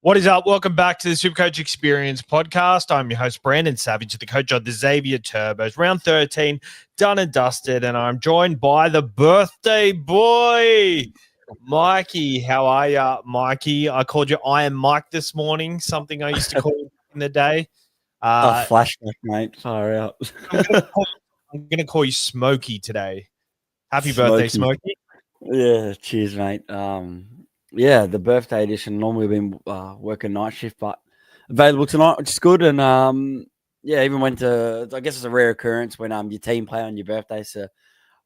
What is up? Welcome back to the SuperCoach Experience podcast. I'm your host, Brandon Savage, the coach of the Xavier Turbos. Round 13, done and dusted, and I'm joined by the birthday boy, Mikey. How are you, Mikey? I called you Iron Mike this morning, something I used to call you in the day. Flashback, mate. Far out. I'm going to call you Smokey today. Happy birthday, Smokey. Yeah, cheers, mate. Yeah, the birthday edition. Normally we've been working night shift, but available tonight, which is good. And yeah, even went to, I guess it's a rare occurrence when your team play on your birthday. So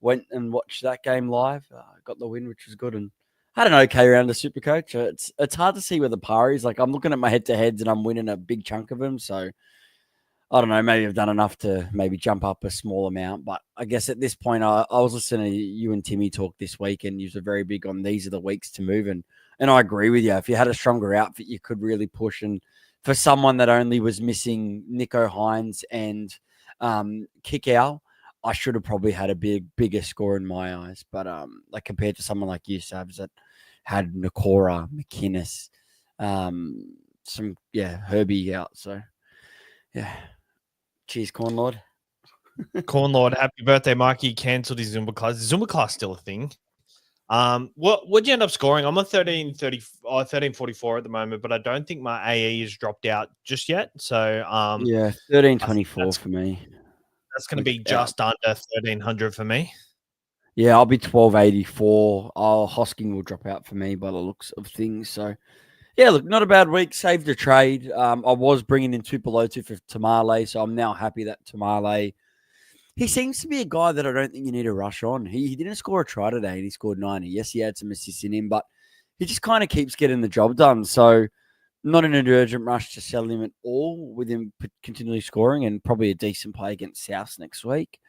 went and watched that game live. Got the win, which was good. And had an okay round of SuperCoach. It's hard to see where the par is. Like, I'm looking at my head-to-heads and I'm winning a big chunk of them. So I don't know, maybe I've done enough to maybe jump up a small amount. But I guess at this point, I was listening to you and Timmy talk this week, and you were very big on these are the weeks to move. And I agree with you. If you had a stronger outfit, you could really push. And for someone that only was missing Nico Hines and Kickow, I should have probably had a bigger score in my eyes. But like compared to someone like you, Savs, that had Nakora, McInnes, Herbie out. So, yeah. Cheers, Corn Lord. Corn Lord, happy birthday, Mikey. Cancelled his Zumba class. Is Zumba class still a thing? What'd you end up scoring? I'm on 1344 at the moment, but I don't think my AE has dropped out just yet. So 1324 for me. That's going to be just under 1300 for me. Yeah, I'll be 1284. Hosking will drop out for me by the looks of things. So yeah, look, not a bad week. Saved a trade. I was bringing in Tupolotu for Tamale, so I'm now happy that Tamale. He seems to be a guy that I don't think you need to rush on. He didn't score a try today, and he scored 90. Yes, he had some assists in him, but he just kind of keeps getting the job done. So not in an urgent rush to sell him at all, with him continually scoring, and probably a decent play against South next week.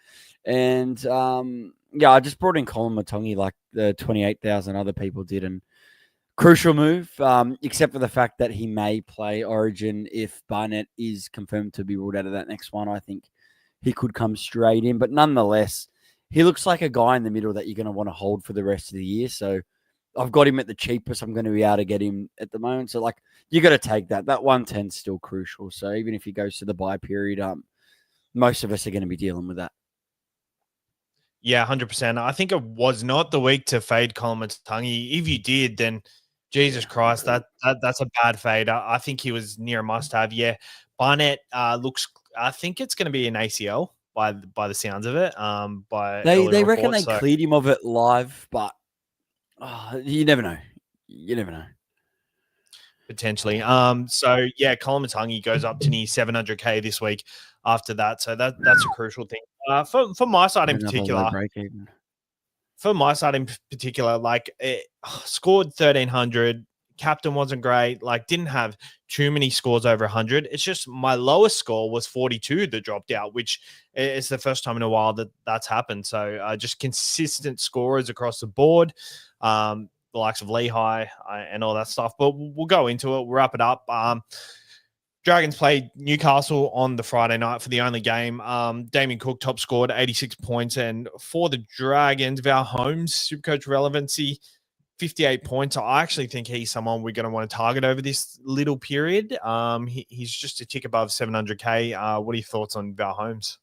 And I just brought in Colin Matongi like the 28,000 other people did, and crucial move, except for the fact that he may play Origin if Barnett is confirmed to be ruled out of that next one. I think he could come straight in. But nonetheless, he looks like a guy in the middle that you're going to want to hold for the rest of the year. So I've got him at the cheapest. I'm going to be able to get him at the moment. So, like, you got to take that. That 110 is still crucial. So even if he goes to the buy period, most of us are going to be dealing with that. Yeah, 100%. I think it was not the week to fade Colin Matongi. If you did, then Jesus Christ, that's a bad fade. I think he was near a must-have. Yeah, Barnett looks. I think it's going to be an ACL by the sounds of it. They reckon they cleared him of it live, but you never know. You never know. Potentially. So yeah, Colin Matongi goes up to near 700K this week. After that, so that's a crucial thing. For my side in particular. For my side in particular, like it scored 1,300. Captain wasn't great. Like didn't have too many scores over 100. It's just my lowest score was 42 that dropped out, which is the first time in a while that's happened. So just consistent scorers across the board, the likes of Lehigh and all that stuff. But we'll go into it. We'll wrap it up. Dragons played Newcastle on the Friday night for the only game. Damien Cook top scored 86 points. And for the Dragons, Val Holmes, SuperCoach relevancy, 58 points. I actually think he's someone we're going to want to target over this little period. He's just a tick above 700K. What are your thoughts on Val Holmes?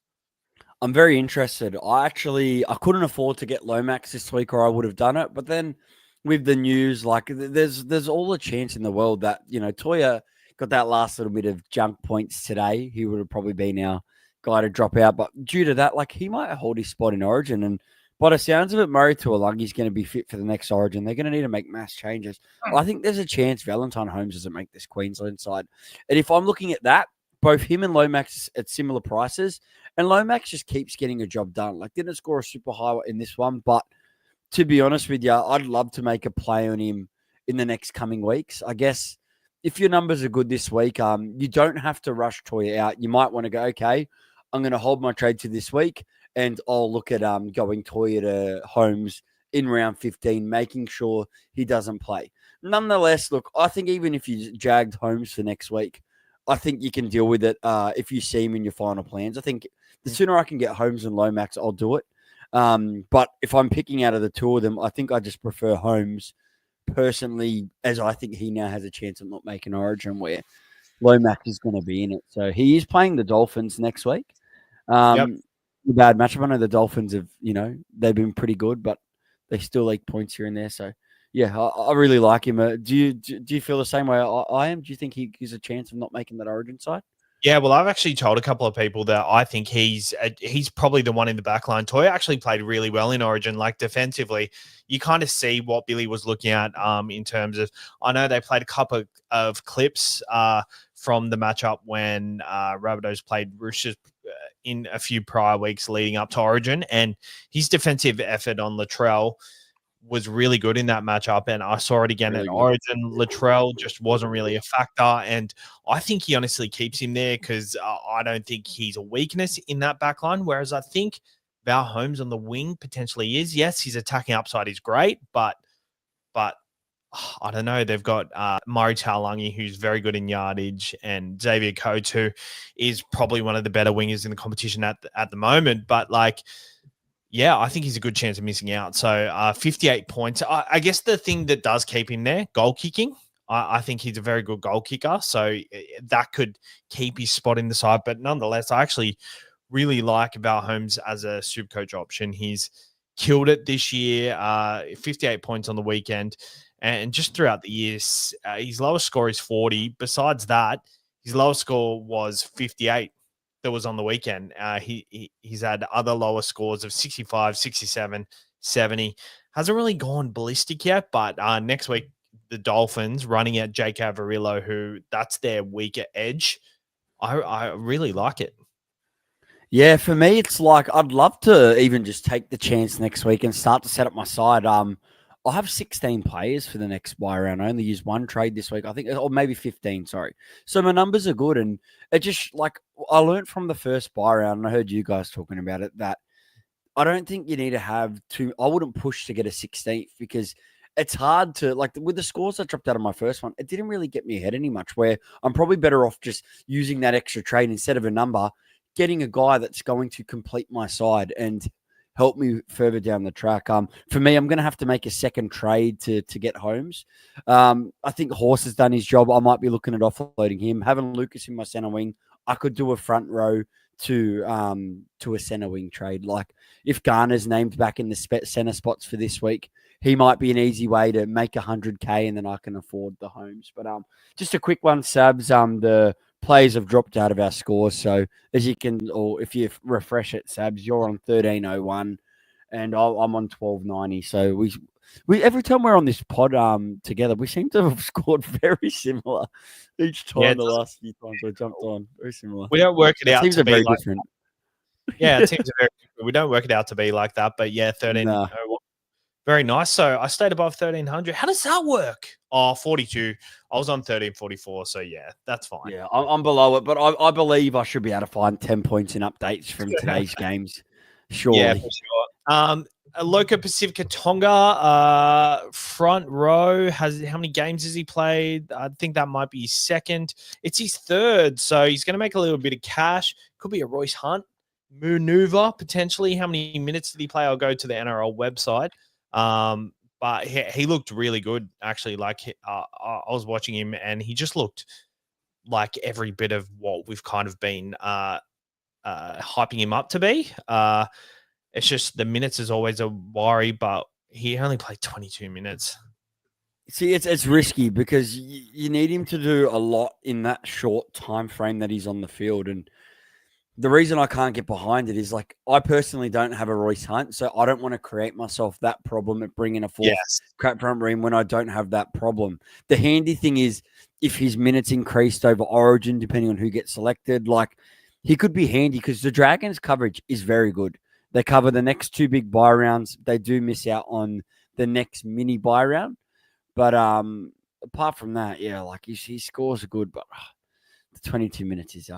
I'm very interested. I couldn't afford to get Lomax this week or I would have done it. But then with the news, like there's all the chance in the world that, Toya got that last little bit of junk points today. He would have probably been our guy to drop out. But due to that, like he might hold his spot in Origin. And by the sounds of it, Murray Tuolangi's going to be fit for the next Origin. They're going to need to make mass changes. I think there's a chance Valentine Holmes doesn't make this Queensland side. And if I'm looking at that, both him and Lomax at similar prices. And Lomax just keeps getting a job done. Like didn't score a super high in this one. But to be honest with you, I'd love to make a play on him in the next coming weeks. I guess if your numbers are good this week, you don't have to rush Toya out. You might want to go, okay, I'm going to hold my trade to this week, and I'll look at going Toya to Holmes in round 15, making sure he doesn't play. Nonetheless, look, I think even if you jagged Holmes for next week, I think you can deal with it if you see him in your final plans. I think the sooner I can get Holmes and Lomax, I'll do it. But if I'm picking out of the two of them, I think I just prefer Holmes personally as I think he now has a chance of not making Origin where Lomax is going to be in it. So he is playing the Dolphins next week. Yep. A bad matchup. I know the Dolphins have, they've been pretty good, but they still leak points here and there. So yeah, I really like him. Do you feel the same way I am? Do you think he's a chance of not making that Origin side? Yeah, well, I've actually told a couple of people that I think he's probably the one in the back line. Toy actually played really well in Origin, like defensively. You kind of see what Billy was looking at in terms of. I know they played a couple of clips from the matchup when Rabbitohs played Roosters in a few prior weeks leading up to Origin, and his defensive effort on Latrell was really good in that matchup, and I saw it again Really at good. Origin. Latrell just wasn't really a factor, and I think he honestly keeps him there because I don't think he's a weakness in that back line, whereas I think Val Holmes on the wing potentially is. Yes, his attacking upside is great, but I don't know. They've got Murray Taulagi, who's very good in yardage, and Xavier Coates, who is probably one of the better wingers in the competition at the moment, but like – yeah, I think he's a good chance of missing out. So 58 points. I guess the thing that does keep him there, goal kicking. I think he's a very good goal kicker. So that could keep his spot in the side. But nonetheless, I actually really like Val Holmes as a SuperCoach option. He's killed it this year, 58 points on the weekend. And just throughout the years, his lowest score is 40. Besides that, his lowest score was 58 that was on the weekend. He's had other lower scores of 65, 67, 70. Hasn't really gone ballistic yet, but next week, the Dolphins running at Jake Averillo, who that's their weaker edge. I really like it. Yeah, for me, it's like I'd love to even just take the chance next week and start to set up my side. I'll have 16 players for the next buy round. I only use one trade this week, I think, or maybe 15, sorry. So my numbers are good. And it just like I learned from the first buy round, and I heard you guys talking about it, that I don't think you need to have two. I wouldn't push to get a 16th because it's hard to, like, with the scores I dropped out of my first one, it didn't really get me ahead any much, where I'm probably better off just using that extra trade instead of a number, getting a guy that's going to complete my side and help me further down the track. For me, I'm going to have to make a second trade to get Holmes. I think Horse has done his job. I might be looking at offloading him. Having Lucas in my center wing, I could do a front row to a center wing trade. Like if Garner's named back in the center spots for this week, he might be an easy way to make 100K, and then I can afford the Holmes. But just a quick one, Sabs. The players have dropped out of our scores. So as you can, or if you refresh it, Sabs, you're on 1301 and I'm on 1290. So we every time we're on this pod together, we seem to have scored very similar each time. Yeah, the last few times I jumped on, very similar. we don't work it out Teams to are be very like different. yeah, teams are very different. We don't work it out to be like that, but yeah, 13. Nah. Very nice. So I stayed above 1300. How does that work? Oh, 42. I was on 1344. So yeah, that's fine. Yeah, I'm below it, but I believe I should be able to find 10 points in updates from today's games. Surely. Yeah, for sure. Loka Pacifica Tonga, front row, has how many games has he played? I think that might be his second. It's his third, so he's going to make a little bit of cash. Could be a Royce Hunt maneuver, potentially. How many minutes did he play? I'll go to the NRL website. But he looked really good, actually. Like I was watching him, and he just looked like every bit of what we've kind of been hyping him up to be. It's just the minutes is always a worry, but he only played 22 minutes. See, it's risky because you need him to do a lot in that short time frame that he's on the field. And the reason I can't get behind it is, like, I personally don't have a Royce Hunt, so I don't want to create myself that problem at bringing a fourth crap front room when I don't have that problem. The handy thing is if his minutes increased over Origin, depending on who gets selected, like, he could be handy because the Dragons' coverage is very good. They cover the next two big buy rounds. They do miss out on the next mini buy round. But apart from that, yeah, like his scores are good, but the 22 minutes is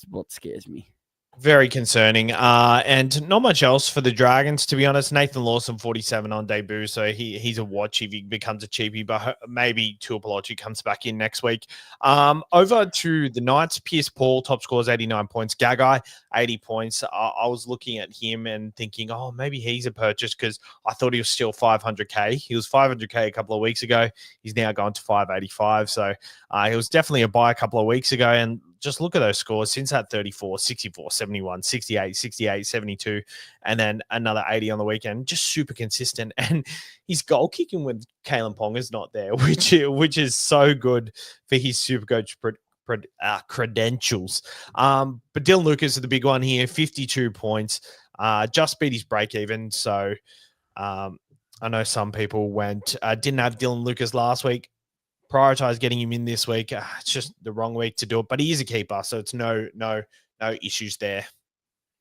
what scares me. Very concerning. And not much else for the Dragons, to be honest. Nathan Lawson, 47 on debut, so he's a watch if he becomes a cheapie, but maybe Tuapology comes back in next week. Over to the Knights, Pierce Paul, top scores, 89 points. Gagai, 80 points. I was looking at him and thinking, oh, maybe he's a purchase because I thought he was still 500K. He was 500K a couple of weeks ago. He's now gone to 585, so he was definitely a buy a couple of weeks ago, and just look at those scores since that 34, 64, 71, 68, 68, 72, and then another 80 on the weekend. Just super consistent. And his goal kicking with Kalen Ponga's not there, which is so good for his SuperCoach credentials. But Dylan Lucas is the big one here, 52 points, just beat his break even. So I know some people didn't have Dylan Lucas last week. Prioritize getting him in this week. It's just the wrong week to do it, but he is a keeper, so it's no issues there.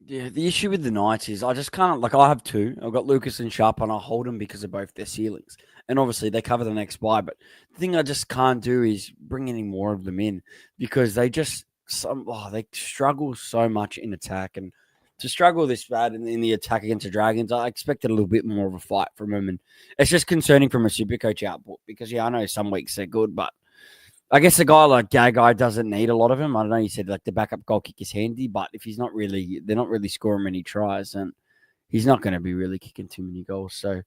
Yeah, the issue with the Knights is I just can't, like, I have two. I've got Lucas and Sharp, and I hold them because of both their ceilings. And obviously they cover the next buy, but the thing I just can't do is bring any more of them in because they just, they struggle so much in attack. And to struggle this bad in the attack against the Dragons, I expected a little bit more of a fight from them. And it's just concerning from a SuperCoach output because, yeah, I know some weeks they're good, but I guess a guy like Gagai doesn't need a lot of him. I don't know. You said like the backup goal kick is handy, but if they're not really scoring many tries, then he's not going to be really kicking too many goals. So,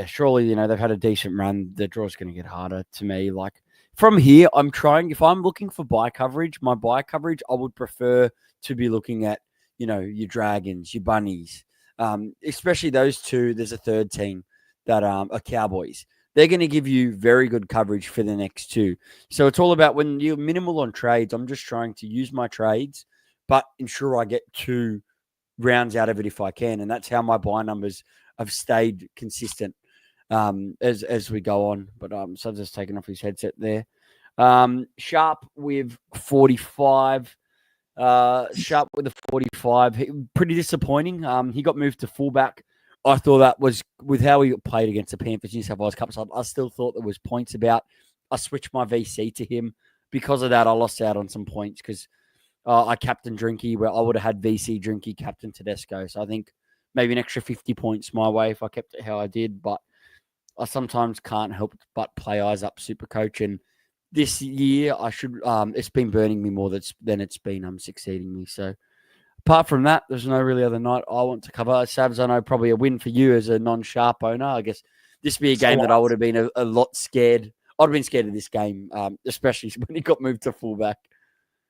surely, they've had a decent run. The draw's going to get harder to me. Like from here, I'm trying, if I'm looking for buy coverage, I would prefer to be looking at, your Dragons, your Bunnies, especially those two. There's a third team that are Cowboys. They're going to give you very good coverage for the next two. So it's all about when you're minimal on trades, I'm just trying to use my trades, but ensure I get 2 rounds out of it if I can. And that's how my buy numbers have stayed consistent as we go on. But so I've just taken off his headset there. Sharp with 45. Sharp with a 45. Pretty disappointing. He got moved to fullback. I thought that was, with how he played against the Panthers New South Wales Cup side, I still thought there was points about. I switched my VC to him. Because of that, I lost out on some points because I captained Drinky, where I would have had VC, Drinky, captain Tedesco. So I think maybe an extra 50 points my way if I kept it how I did. But I sometimes can't help but play eyes up SuperCoach. And this year, I should. It's been burning me more than it's been succeeding me. So apart from that, there's no really other night I want to cover. Savs, I know probably a win for you as a non-Sharp owner. I guess this would be a game that I would have been a lot scared. I'd have been scared of this game, especially when he got moved to fullback.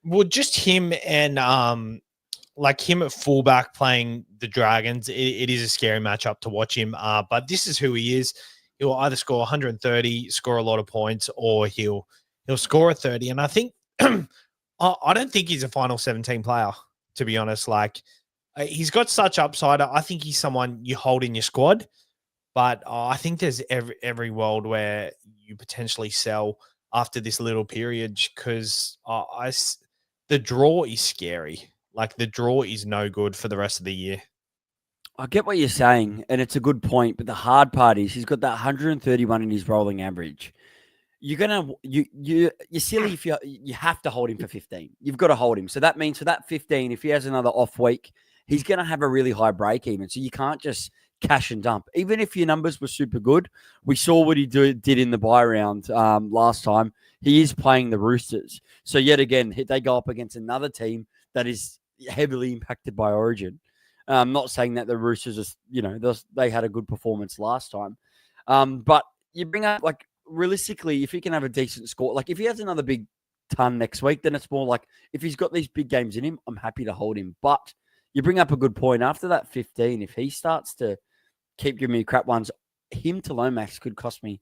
Well, just him and him at fullback playing the Dragons, it is a scary matchup to watch him. But this is who he is. He'll either score 130, score a lot of points, or he'll score a 30. And I think I don't think he's a final 17 player, to be honest. Like, he's got such upside. I think he's someone you hold in your squad, but I think there's every world where you potentially sell after this little period because the draw is scary. Like, the draw is no good for the rest of the year. I get what you're saying, and it's a good point, but the hard part is he's got that 131 in his rolling average. You're silly if you have to hold him for 15. You've got to hold him. So that means for that 15, if he has another off week, he's going to have a really high break even. So you can't just cash and dump. Even if your numbers were super good, we saw what he did in the buy round last time. He is playing the Roosters. So yet again, they go up against another team that is heavily impacted by Origin. I'm not saying that the Roosters, they had a good performance last time. But you bring up, like, realistically, if he can have a decent score, like if he has another big ton next week, then it's more like if he's got these big games in him, I'm happy to hold him. But you bring up a good point. After that 15, if he starts to keep giving me crap ones, him to Lomax could cost me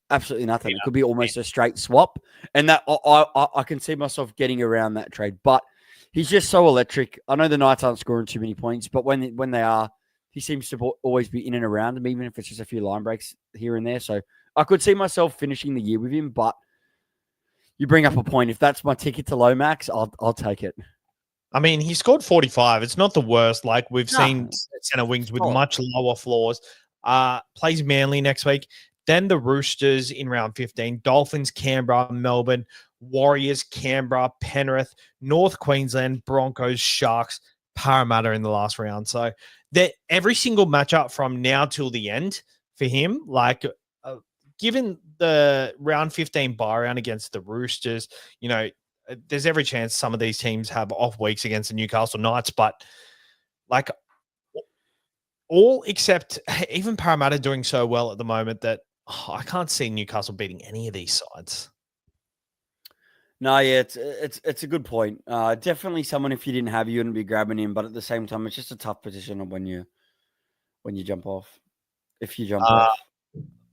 absolutely nothing. Yeah. It could be almost a straight swap. And that I can see myself getting around that trade. But he's just so electric. I know the Knights aren't scoring too many points, but when they are, he seems to always be in and around them, even if it's just a few line breaks here and there. So I could see myself finishing the year with him, but you bring up a point. If that's my ticket to Lomax, I'll take it. I mean, he scored 45. It's not the worst. Like, we've seen center wings with much lower floors. Plays Manly next week. Then the Roosters in round 15. Dolphins, Canberra, Melbourne, Warriors, Canberra, Penrith, North Queensland, Broncos, Sharks, Parramatta in the last round. So that every single matchup from now till the end for him, like given the round 15 bye round against the Roosters, there's every chance some of these teams have off weeks against the Newcastle Knights, but like all except even Parramatta doing so well at the moment that I can't see Newcastle beating any of these sides. No, yeah, it's a good point. Definitely someone if you didn't have, you wouldn't be grabbing him. But at the same time, it's just a tough position when you jump off. If you jump off,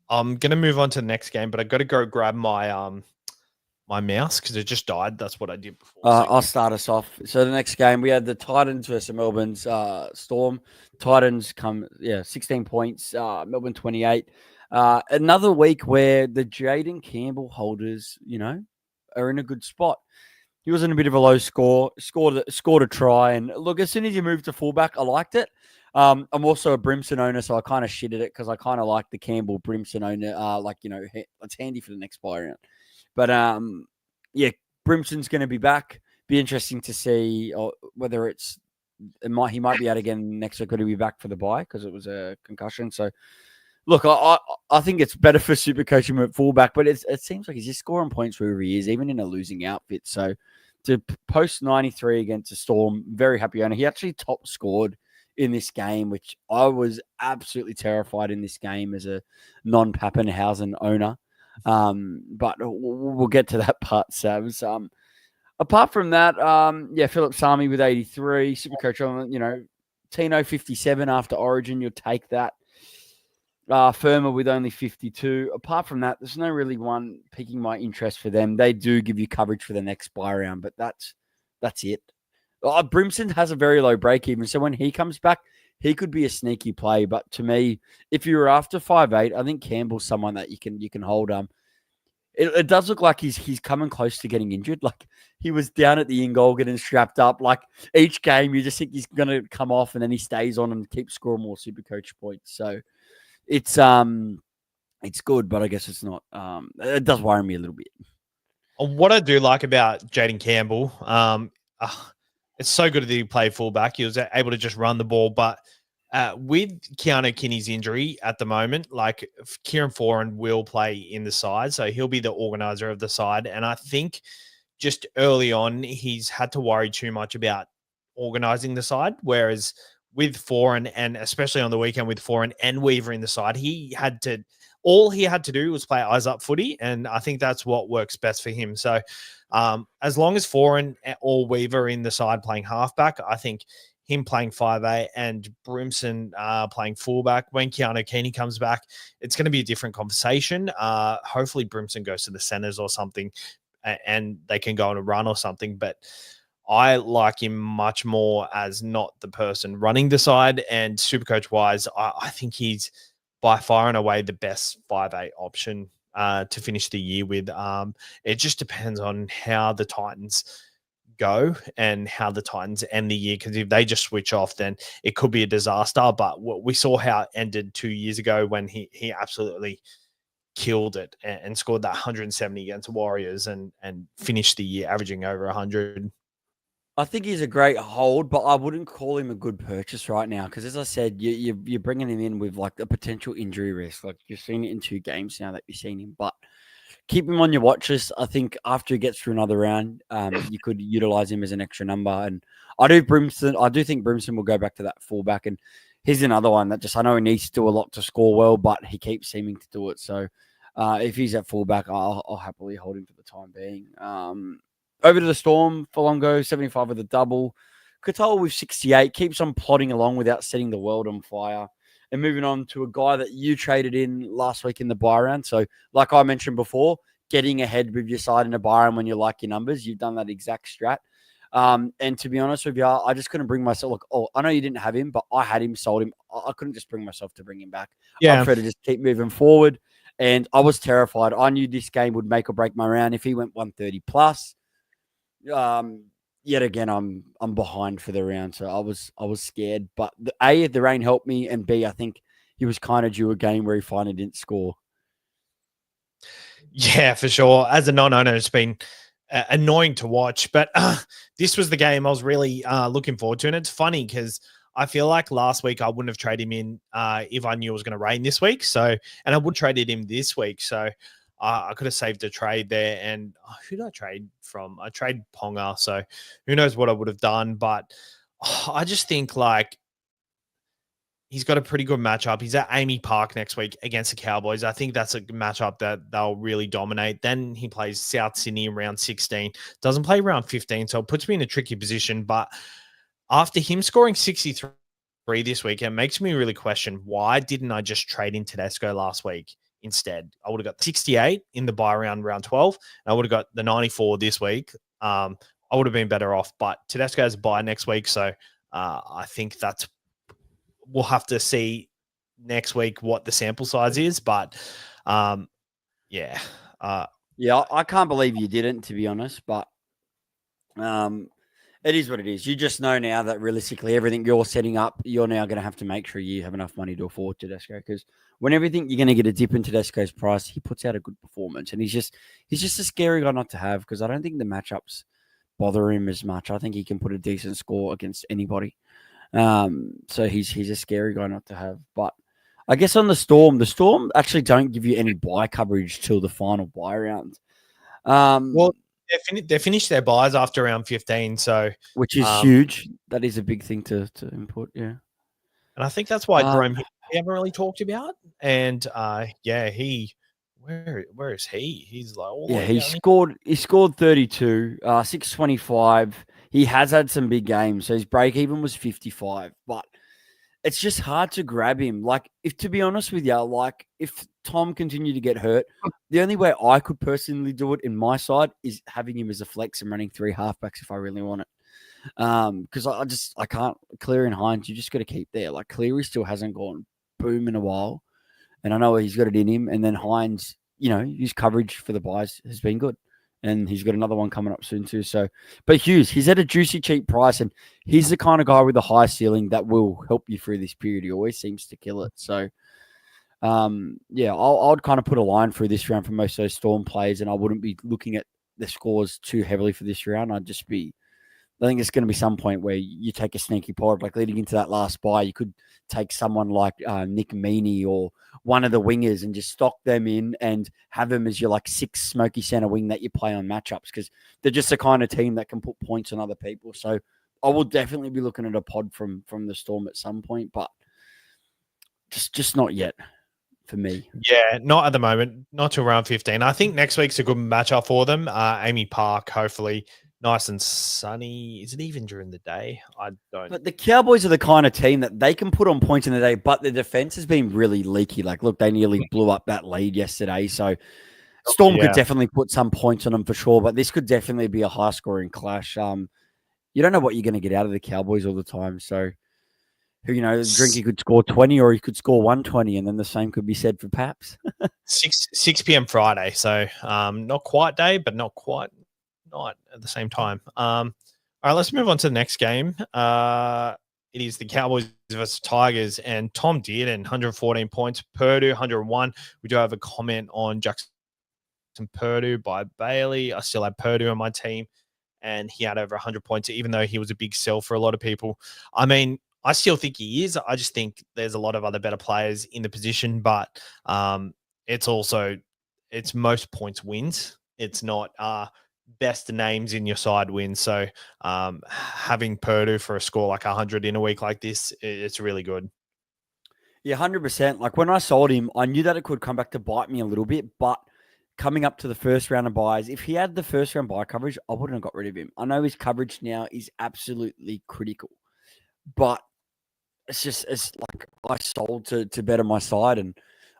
I'm gonna move on to the next game, but I got to go grab my my mouse because it just died. That's what I did before. I'll start us off. So the next game we had the Titans versus Melbourne's Storm. Titans 16 points. Melbourne 28. Another week where the Jaden Campbell holders, are in a good spot. He was in a bit of a low score, scored a try. And look, as soon as he moved to fullback, I liked it. I'm also a Brimson owner, so I kind of shitted it because I kind of like the Campbell Brimson owner. It's handy for the next buy round. But Brimson's going to be back. Be interesting to see whether he might be out again next week, but he'll be back for the bye because it was a concussion. So, look, I think it's better for SuperCoach him at fullback, but it seems like he's just scoring points wherever he is, even in a losing outfit. So, to post 93 against a Storm, very happy owner. He actually top scored in this game, which I was absolutely terrified in this game as a non-Pappenhausen owner. But we'll get to that part, Savs. Apart from that, Philip Sami with 83, SuperCoach, Tino 57 after Origin, you'll take that. Firma with only 52. Apart from that, there's no really one piquing my interest for them. They do give you coverage for the next buy round, but that's it. Brimson has a very low break even, so when he comes back, he could be a sneaky play. But to me, if you were after 5'8", I think Campbell's someone that you can hold. It does look like he's coming close to getting injured. Like he was down at the in-goal getting strapped up. Like each game, you just think he's going to come off, and then he stays on and keeps scoring more SuperCoach points. So it's good, but I guess it's not. It does worry me a little bit. What I do like about Jaden Campbell, it's so good that he played fullback. He was able to just run the ball, but with Keanu Kinney's injury at the moment, like Kieran Foran will play in the side, so he'll be the organizer of the side. And I think just early on, he's had to worry too much about organizing the side, whereas with Foran, and especially on the weekend with Foran and Weaver in the side, all he had to do was play eyes up footy, and I think that's what works best for him. So as long as Foran or Weaver in the side playing halfback, I think him playing 5'8" and Brimson playing fullback, when Keanu Keeney comes back, it's going to be a different conversation. Hopefully Brimson goes to the centers or something and they can go on a run or something, but I like him much more as not the person running the side, and SuperCoach wise, I think he's by far and away the best 5'8" option to finish the year with. It just depends on how the Titans go and how the Titans end the year, because if they just switch off, then it could be a disaster. But we saw how it ended 2 years ago when he absolutely killed it and scored that 170 against Warriors and finished the year averaging over 100. I think he's a great hold, but I wouldn't call him a good purchase right now because, as I said, you're bringing him in with like a potential injury risk. Like you've seen it in 2 games now that you've seen him, but keep him on your watch list. I think after he gets through another round, you could utilize him as an extra number. And I do think Brimson will go back to that fullback, and he's another one that I know he needs to do a lot to score well, but he keeps seeming to do it. So if he's at fullback, I'll happily hold him for the time being. Over to the Storm, Folongo, 75 with a double. Katoa with 68, keeps on plodding along without setting the world on fire. And moving on to a guy that you traded in last week in the buy round. So, like I mentioned before, getting ahead with your side in a buy round when you like your numbers, you've done that exact strat. And to be honest with you, I just couldn't bring myself. I know you didn't have him, but I had him, sold him. I couldn't just bring myself to bring him back. Yeah. I prefer to just keep moving forward. And I was terrified. I knew this game would make or break my round if he went 130 plus. Yet again, I'm behind for the round, so I was scared. But the rain helped me, and B, I think he was kind of due a game where he finally didn't score. Yeah, for sure. As a non-owner, it's been annoying to watch. But this was the game I was really looking forward to. And it's funny because I feel like last week I wouldn't have traded him in if I knew it was going to rain this week. So, and I would traded him this week. So I could have saved a trade there. And who did I trade from? I traded Ponga. So who knows what I would have done. But I just think like he's got a pretty good matchup. He's at Amy Park next week against the Cowboys. I think that's a matchup that they'll really dominate. Then he plays South Sydney in round 16. Doesn't play round 15, so it puts me in a tricky position. But after him scoring 63 this week, it makes me really question, why didn't I just trade in Tedesco last week instead? I would have got 68 in the buy round 12, and I would have got the 94 this week. I would have been better off. But Tedesco has a buy next week, so I think we'll have to see next week what the sample size is, but yeah. I can't believe you didn't, to be honest, but it is what it is. You just know now that realistically everything you're setting up, you're now going to have to make sure you have enough money to afford Tedesco, because whenever you think you're going to get a dip in Tedesco's price, he puts out a good performance, and he's just a scary guy not to have, because I don't think the matchups bother him as much. I think he can put a decent score against anybody. So he's a scary guy not to have. But I guess on the Storm actually don't give you any buy coverage till the final buy round. Well, they finished their buys after round 15, so which is huge. That is a big thing to input, yeah. And I think that's why Jerome we haven't really talked about. And where is he? He's like he scored 32, 625. He has had some big games, so his break even was 55, but it's just hard to grab him. Like, to be honest with you, like if Tom continued to get hurt, the only way I could personally do it in my side is having him as a flex and running 3 halfbacks if I really want it. Because I can't. Cleary and Hines, you just got to keep there. Like, Cleary still hasn't gone boom in a while, and I know he's got it in him. And then Hines, his coverage for the buys has been good, and he's got another one coming up soon too. So, but Hughes, he's at a juicy cheap price, and he's the kind of guy with a high ceiling that will help you through this period. He always seems to kill it. So, I'd kind of put a line through this round for most of those Storm players, and I wouldn't be looking at the scores too heavily for this round. I think it's going to be some point where you take a sneaky pod, like leading into that last buy. You could take someone like Nick Meaney or one of the wingers and just stock them in and have them as your like 6 smoky center wing that you play on matchups, because they're just the kind of team that can put points on other people. So I will definitely be looking at a pod from the Storm at some point, but just not yet for me. Yeah, not at the moment, not till round 15. I think next week's a good matchup for them. Amy Park, hopefully. Nice and sunny. Is it even during the day? I don't. But the Cowboys are the kind of team that they can put on points in the day, but the defense has been really leaky. Like, look, they nearly blew up that lead yesterday. So Storm could definitely put some points on them for sure, but this could definitely be a high-scoring clash. You don't know what you're going to get out of the Cowboys all the time. So, Drinky could score 20 or he could score 120, and then the same could be said for Paps. 6 p.m. Friday. So not quite day, but not quite night at the same time. All right, let's move on to the next game. It is the Cowboys versus Tigers, and Tom Dearden, 114 points. Purdue, 101. We do have a comment on Jackson Purdue by Bailey. I still have Purdue on my team, and he had over 100 points, even though he was a big sell for a lot of people. I mean, I still think he is. I just think there's a lot of other better players in the position, but it's most points wins. It's not best names in your side win. So having Purdue for a score like 100 in a week like this, it's really good. Yeah, 100%. Like, when I sold him, I knew that it could come back to bite me a little bit, but coming up to the first round of buys, if he had the first round buy coverage, I wouldn't have got rid of him. I know his coverage now is absolutely critical, but it's like I sold to better my side, and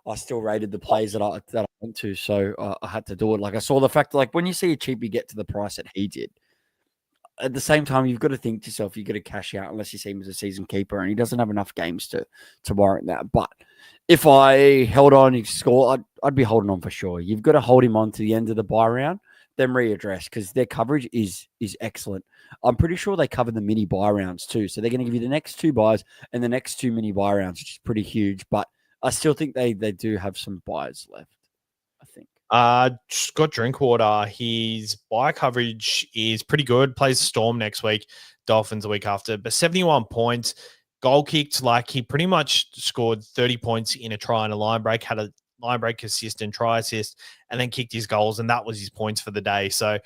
I still rated the plays that I went to, so I had to do it. Like, I saw the fact that, like, when you see a cheapie get to the price that he did, at the same time, you've got to think to yourself, you've got to cash out unless you see him as a season keeper, and he doesn't have enough games to warrant that. But if I held on his score, I'd be holding on for sure. You've got to hold him on to the end of the buy round, then readdress, because their coverage is excellent. I'm pretty sure they cover the mini buy rounds too, so they're going to give you the next 2 buys and the next 2 mini buy rounds, which is pretty huge. But I still think they do have some buys left, I think. Scott Drinkwater, his buy coverage is pretty good. Plays Storm next week, Dolphins the week after, but 71 points. Goal kicked, like he pretty much scored 30 points in a try and a line break, had a line break assist and try assist, and then kicked his goals, and that was his points for the day. So,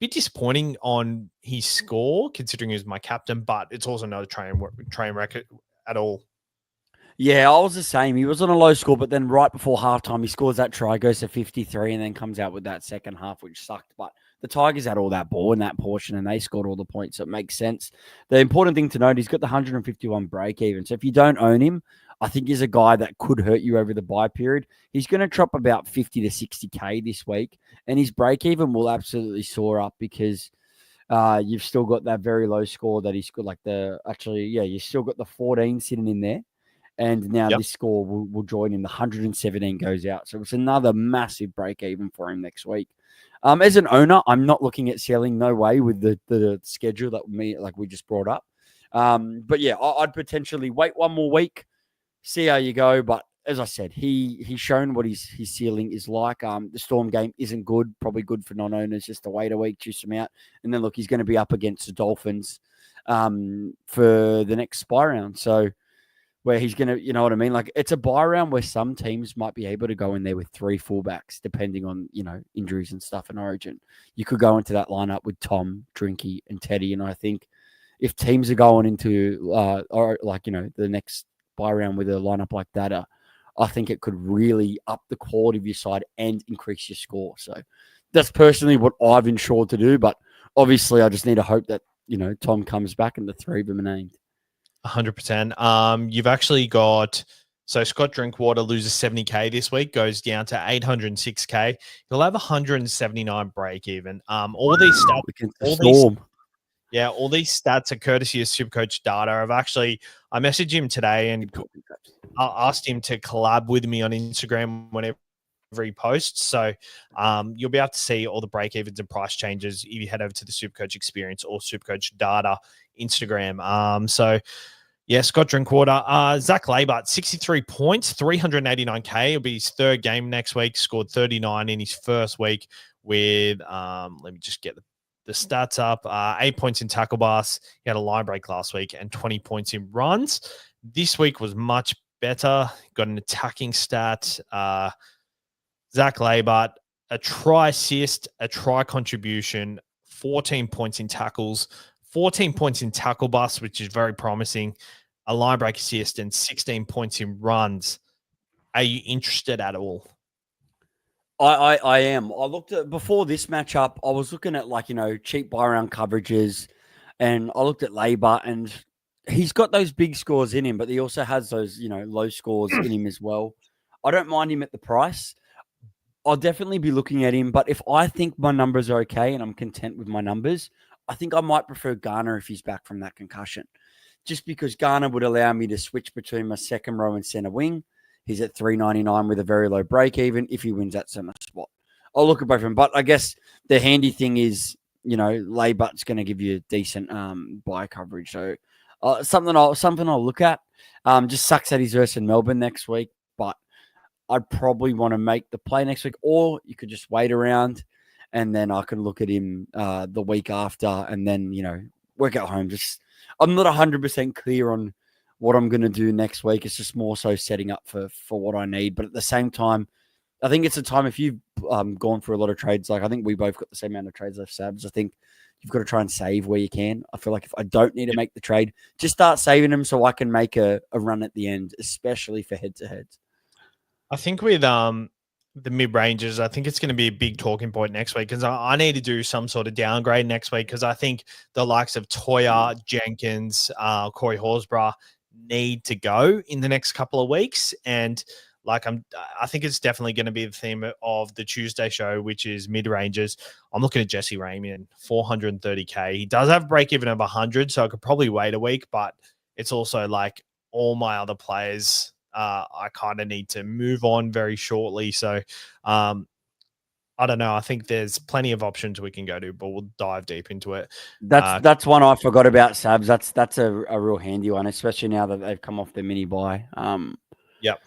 bit disappointing on his score considering he was my captain, but it's also not a train record at all. Yeah, I was the same. He was on a low score, but then right before halftime, he scores that try, goes to 53, and then comes out with that second half, which sucked. But the Tigers had all that ball in that portion, and they scored all the points, so it makes sense. The important thing to note, he's got the 151 break even. So if you don't own him, I think he's a guy that could hurt you over the buy period. He's going to drop about 50 to 60K this week, and his break even will absolutely soar up because you've still got that very low score that he's got, you've still got the 14 sitting in there. And now this score will join in. The 117 goes out. So it's another massive break even for him next week. As an owner, I'm not looking at selling, no way, with the schedule that we just brought up. But yeah, I'd potentially wait one more week, see how you go. But as I said, he's shown what his ceiling is like. The Storm game isn't good, probably good for non-owners just to wait a week, juice him out. And then look, he's going to be up against the Dolphins for the next spy round. So where he's going to, you know what I mean? Like, it's a buy round where some teams might be able to go in there with 3 fullbacks, depending on, injuries and stuff in Origin. You could go into that lineup with Tom, Drinky, and Teddy. And I think if teams are going into, the next buy round with a lineup like that, I think it could really up the quality of your side and increase your score. So that's personally what I've ensured to do. But obviously, I just need to hope that, Tom comes back and the 3 of them are named. 100%. You've actually got Scott Drinkwater loses 70K this week, goes down to 806K. He'll have 179 break even. All these stats are courtesy of SuperCoach data. I messaged him today and I asked him to collab with me on Instagram whenever he posts. So you'll be able to see all the break evens and price changes if you head over to the SuperCoach experience or SuperCoach data Instagram. Scott Drinkwater. Zach Labart, 63 points, 389K. It'll be his 3rd game next week. Scored 39 in his first week with, let me just get the stats up. 8 points in tackle bus. He had a line break last week and 20 points in runs. This week was much better. Got an attacking stat. Zach Labart, a try assist, a try contribution, 14 points in tackles, 14 points in tackle bus, which is very promising, a line break assist, and 16 points in runs. Are you interested at all? I am. I looked at, before this matchup, I was looking at cheap buy round coverages, and I looked at Labour, and he's got those big scores in him, but he also has those, low scores in him as well. I don't mind him at the price. I'll definitely be looking at him, but if I think my numbers are okay and I'm content with my numbers, I think I might prefer Garner if he's back from that concussion. Just because Garner would allow me to switch between my second row and center wing. He's at 399 with a very low break even if he wins that center spot. I'll look at both of them. But I guess the handy thing is, Laybutt's going to give you decent buy coverage. So something I'll look at. Just sucks that he's versus Melbourne next week, but I'd probably want to make the play next week, or you could just wait around and then I can look at him the week after and then, work at home. I'm not 100% clear on what I'm going to do next week. It's just more so setting up for what I need. But at the same time, I think it's a time, if you've gone through a lot of trades, like I think we both got the same amount of trades left, Sabs. I think you've got to try and save where you can. I feel like if I don't need to make the trade, just start saving them so I can make a run at the end, especially for head-to-heads. I think with the mid-ranges, I think it's going to be a big talking point next week because I need to do some sort of downgrade next week because I think the likes of Toya, Jenkins, Corey Horsburgh need to go in the next couple of weeks. And I think it's definitely going to be the theme of the Tuesday show, which is mid-ranges. I'm looking at Jesse Ramian, 430K. He does have break-even of 100, so I could probably wait a week, but it's also like all my other players – I kind of need to move on very shortly. So I don't know. I think there's plenty of options we can go to, but we'll dive deep into it. That's one I forgot about, Sabs. That's a real handy one, especially now that they've come off their mini buy. Yep.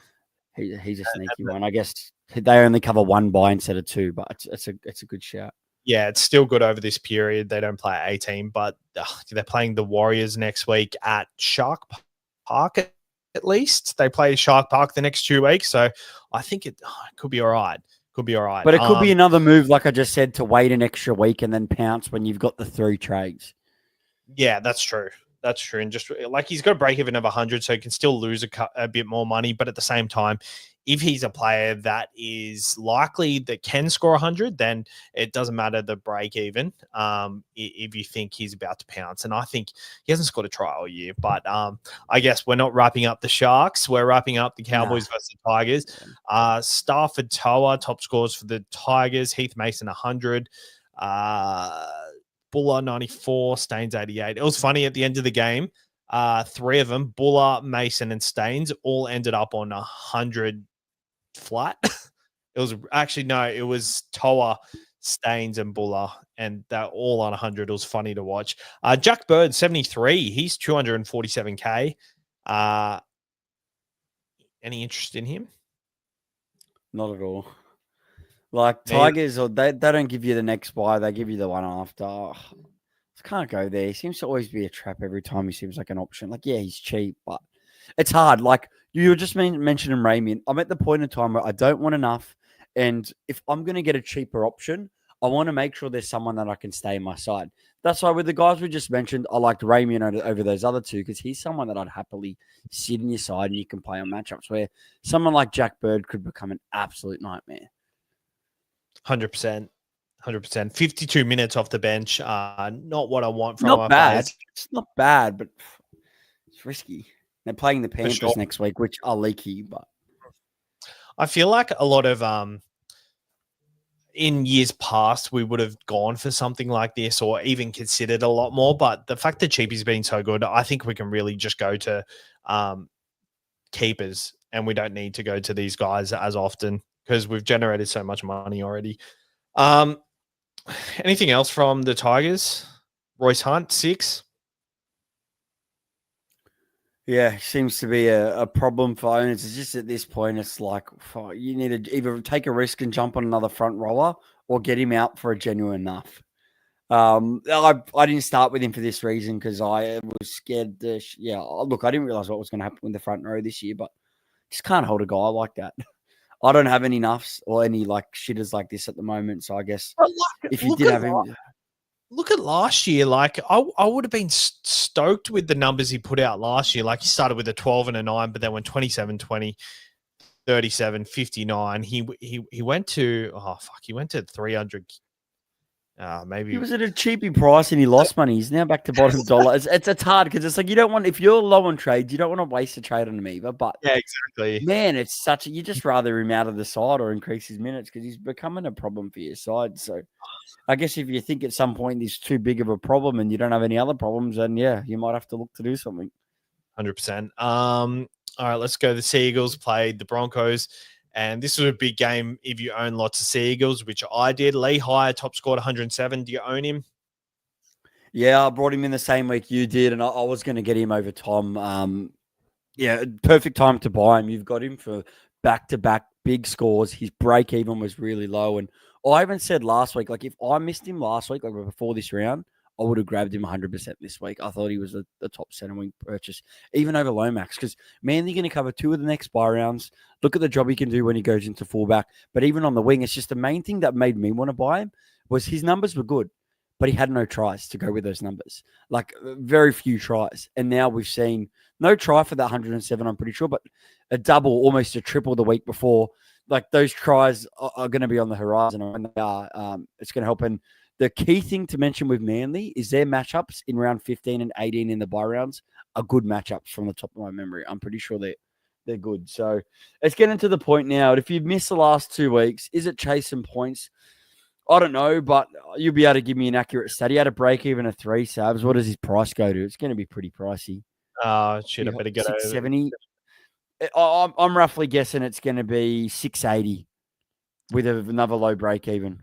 He's a sneaky one. I guess They only cover 1 bye instead of 2, but it's a good shout. Yeah, it's still good over this period. They don't play at 18, but they're playing the Warriors next week at Shark Park at least. They play Shark Park the next 2 weeks, so I think it could be all right. Could be all right. But it could be another move, like I just said, to wait an extra week and then pounce when you've got the 3 trades. Yeah, that's true. That's true. And just like he's got a break even of 100, so he can still lose a bit more money. But at the same time, if he's a player that is likely that can score 100, then it doesn't matter the break even. If you think he's about to pounce, and I think he hasn't scored a try all year. But I guess we're not wrapping up the Sharks. We're wrapping up the Cowboys versus the Tigers. Stafford Toa top scores for the Tigers. Heath Mason 100. Buller 94, Staines 88. It was funny at the end of the game. 3 of them, Buller, Mason, and Staines, all ended up on 100 flat. It was actually it was Toa, Staines, and Buller, and they're all on 100. It was funny to watch. Jack Bird 73. He's 247k. Any interest in him? Not at all. Like Tigers, or they don't give you the next buy; they give you the one after. Oh, can't go there. He seems to always be a trap every time. He seems like an option. Like, yeah, he's cheap, but it's hard. Like you were just mentioning Raymond. I'm at the point in time where I don't want enough, and if I'm going to get a cheaper option, I want to make sure there's someone that I can stay in my side. That's why with the guys we just mentioned, I liked Raymond over those other 2 because he's someone that I'd happily sit in your side and you can play on matchups where someone like Jack Bird could become an absolute nightmare. 100%. 100%. 52 minutes off the bench. Not what I want from not bad. Players. It's not bad, but it's risky. They're playing the Panthers next week, which are leaky. But I feel like a lot of in years past, we would have gone for something like this or even considered a lot more. But the fact that Cheapy's been so good, I think we can really just go to keepers, and we don't need to go to these guys as often because we've generated so much money already. Anything else from the Tigers? Royce Hunt, 6. Yeah, seems to be a problem for owners. It's just at this point, it's like you need to either take a risk and jump on another front roller or get him out for a genuine enough. I didn't start with him for this reason because I was scared. Look, I didn't realize what was going to happen with the front row this year, but just can't hold a guy like that. I don't have any nuffs or any like shitters like this at the moment. So I guess if you did have him, look at last year. Like I would have been stoked with the numbers he put out last year. Like he started with a 12 and a 9, but then went 27, 20, 37, 59. He went to he went to 300. Maybe he was at a cheapy price and he lost money. He's now back to bottom dollar. It's hard because it's like you don't want, if you're low on trades, you don't want to waste a trade on him either. But yeah, exactly. Man, it's you just rather him out of the side or increase his minutes because he's becoming a problem for your side. So I guess if you think at some point he's too big of a problem and you don't have any other problems, then yeah, you might have to look to do something. 100%. All right, let's go. The Seagulls played the Broncos. And this was a big game if you own lots of Seagulls, which I did. Lee Hire top scored 107. Do you own him? Yeah, I brought him in the same week you did, and I was going to get him over Tom. Yeah, perfect time to buy him. You've got him for back-to-back big scores. His break-even was really low. And I even said last week, like if I missed him last week, like before this round, I would have grabbed him 100% this week. I thought he was the top center wing purchase, even over Lomax, because Manly going to cover 2 of the next bye rounds. Look at the job he can do when he goes into fullback. But even on the wing, it's just the main thing that made me want to buy him was his numbers were good, but he had no tries to go with those numbers. Like very few tries. And now we've seen no try for that 107, I'm pretty sure, but a double, almost a triple the week before. Like those tries are going to be on the horizon, and when they are, it's going to help. And the key thing to mention with Manly is their matchups in round 15 and 18 in the bye rounds are good matchups from the top of my memory. I'm pretty sure they're good. So it's getting to the point now. If you've missed the last 2 weeks, is it chasing points? I don't know, but you'll be able to give me an accurate stat. He had a break even of 3 subs. What does his price go to? It's going to be pretty pricey. Shit, I better get 670. I'm roughly guessing it's going to be 680 with another low break even.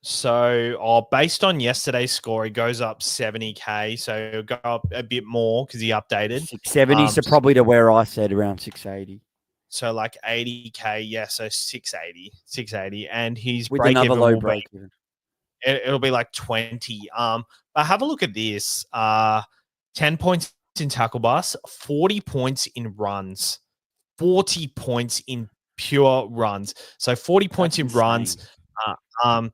So, based on yesterday's score, he goes up 70k. So he'll go up a bit more because he updated. 670, so probably to where I said around 680. So like 80K, yeah, so 680, and his with break another even low will be break even. it'll be like 20. But have a look at this. 10 points in tackle bus, 40 points in runs, 40 points in pure runs. So 40 points That's in insane. runs, uh, um,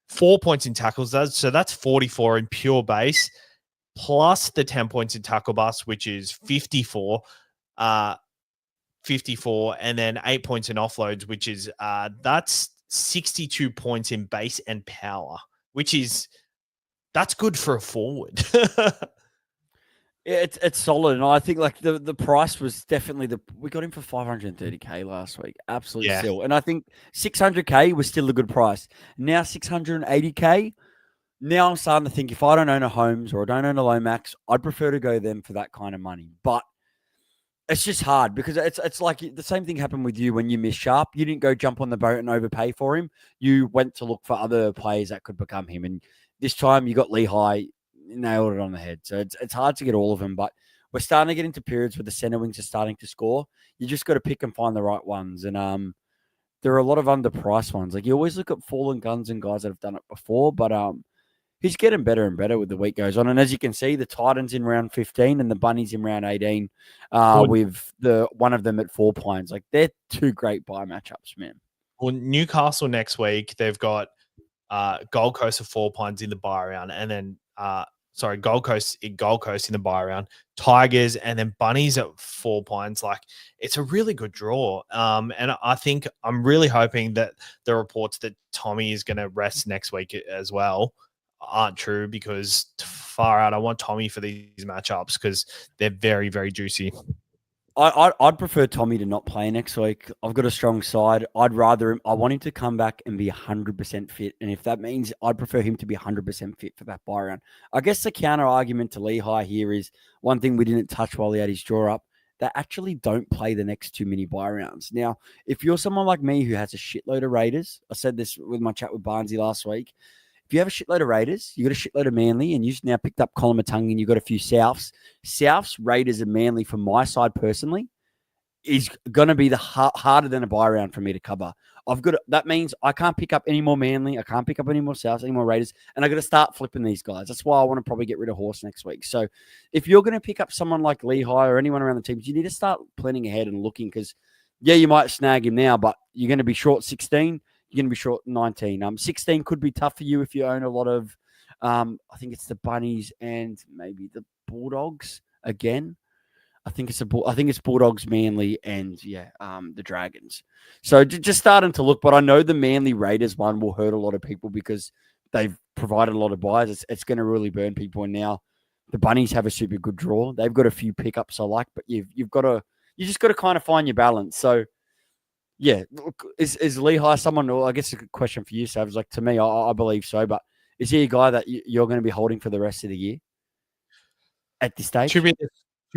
4 points in tackles. So that's 44 in pure base, plus the 10 points in tackle bus, which is 54. 54, and then 8 points in offloads, which is that's 62 points in base and power, which is that's good for a forward. It's solid, and I think like the price was definitely we got him for 530K last week, absolute Yeah. steal, and I think 600K was still a good price. Now 680K. Now I'm starting to think if I don't own a Holmes or I don't own a Lomax, I'd prefer to go them for that kind of money. But it's just hard because it's like the same thing happened with you when you missed Sharp. You didn't go jump on the boat and overpay for him. You went to look for other players that could become him, and this time you got Lehigh, nailed it on the head. So it's hard to get all of them, but we're starting to get into periods where the center wings are starting to score. You just got to pick and find the right ones, and there are a lot of underpriced ones. Like you always look at fallen guns and guys that have done it before, but he's getting better and better with the week goes on. And as you can see, the Titans in round 15 and the Bunnies in round 18, with the one of them at 4 points. Like they're two great buy matchups, man. Well, Newcastle next week, they've got Gold Coast of 4 points in the buy round, and then Gold Coast in the buy round, Tigers, and then Bunnies at 4 points. Like it's a really good draw. And I think I'm really hoping that the reports that Tommy is going to rest next week as well aren't true, because far out, I want Tommy for these matchups because they're very, very juicy. I'd prefer Tommy to not play next week. I've got a strong side. I want him to come back and be 100% fit. And if that means I'd prefer him to be 100% fit for that buy round. I guess the counter argument to Lehigh here is one thing we didn't touch while he had his draw up. They actually don't play the next too many buy rounds. Now, if you're someone like me who has a shitload of Raiders, I said this with my chat with Barnesy last week. If you have a shitload of Raiders, you got a shitload of Manly, and you've now picked up Colin and you've got a few Souths. Souths, Raiders, and Manly, from my side personally, is going to be the harder than a buy round for me to cover. That means I can't pick up any more Manly, I can't pick up any more Souths, any more Raiders, and I got to start flipping these guys. That's why I want to probably get rid of Horse next week. So if you're going to pick up someone like Lehigh or anyone around the teams, you need to start planning ahead and looking, because yeah, you might snag him now, but you're going to be short 16. You're going to be short 19. 16 could be tough for you if you own a lot of, I think it's the Bunnies and maybe the Bulldogs again. I think it's Bulldogs, Manly, and the Dragons. So just starting to look, but I know the Manly Raiders one will hurt a lot of people because they've provided a lot of buys. It's going to really burn people. And now the Bunnies have a super good draw. They've got a few pickups I like, but you just got to kind of find your balance. So yeah, look, is Lehigh someone? Or I guess a good question for you, Savs. Like to me, I believe so. But is he a guy that you're going to be holding for the rest of the year at this stage? To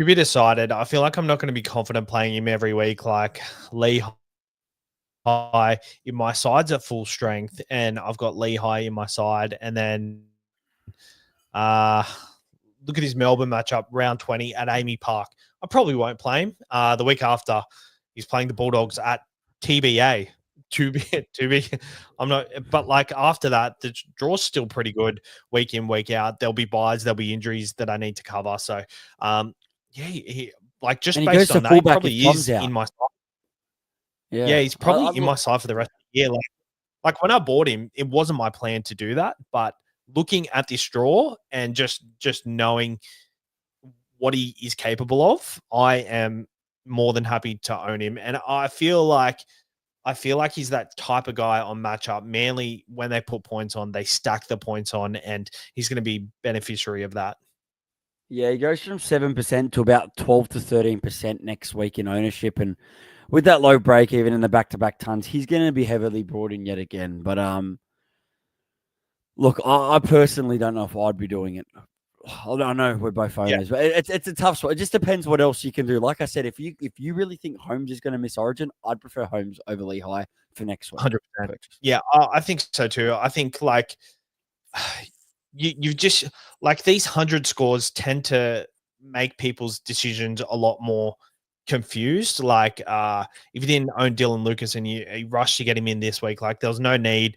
be decided. I feel like I'm not going to be confident playing him every week. Like Lehigh in my side's at full strength, and I've got Lehigh in my side, and then look at his Melbourne matchup, round 20 at Amy Park. I probably won't play him. The week after, he's playing the Bulldogs at TBA. To be, I'm not, but like after that, the draw's still pretty good week in, week out. There'll be buys, there'll be injuries that I need to cover. So, he like just based on that, he probably is in my side. Yeah, he's probably in my side for the rest of the year. Like when I bought him, it wasn't my plan to do that, but looking at this draw and just knowing what he is capable of, I am more than happy to own him. And I feel like he's that type of guy on matchup. Manly, when they put points on, they stack the points on, and he's going to be beneficiary of that. Yeah, he goes from 7% to about 12 to 13% next week in ownership. And with that low break even in the back-to-back tons, he's going to be heavily brought in yet again. But look, I personally don't know if I'd be doing it. I know we're both owners, but it's a tough spot. It just depends what else you can do. Like I said, if you really think Holmes is going to miss Origin, I'd prefer Holmes over Lehigh for next week. 100%. Yeah, I think so too. I think like you've just like these 100 scores tend to make people's decisions a lot more confused. Like, if you didn't own Dylan Lucas and you rushed to get him in this week, like there was no need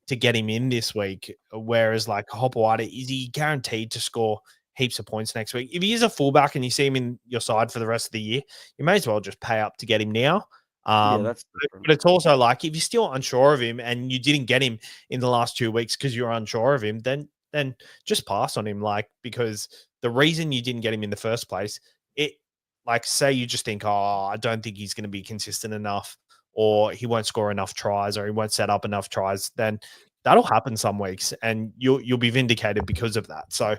to get him in this week. Whereas like Hopewada, is he guaranteed to score heaps of points next week? If he is a fullback and you see him in your side for the rest of the year, you may as well just pay up to get him now. That's but it's also like if you're still unsure of him and you didn't get him in the last 2 weeks because you're unsure of him, then just pass on him. Like, because the reason you didn't get him in the first place, it like say you just think, oh, I don't think he's going to be consistent enough, or he won't score enough tries, or he won't set up enough tries, then that'll happen some weeks and you'll be vindicated because of that. So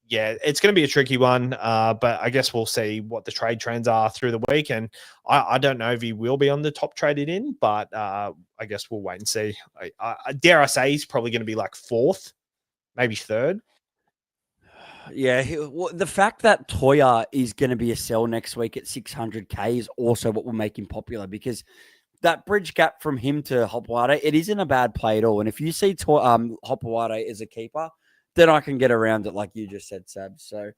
yeah, it's going to be a tricky one, but I guess we'll see what the trade trends are through the week. And I don't know if he will be on the top traded in, but I guess we'll wait and see. I dare I say he's probably going to be like 4th, maybe 3rd. Yeah, the fact that Toya is going to be a sell next week at 600K is also what will make him popular, because that bridge gap from him to Hopewada, it isn't a bad play at all. And if you see Hopewada as a keeper, then I can get around it, like you just said, Sab. So,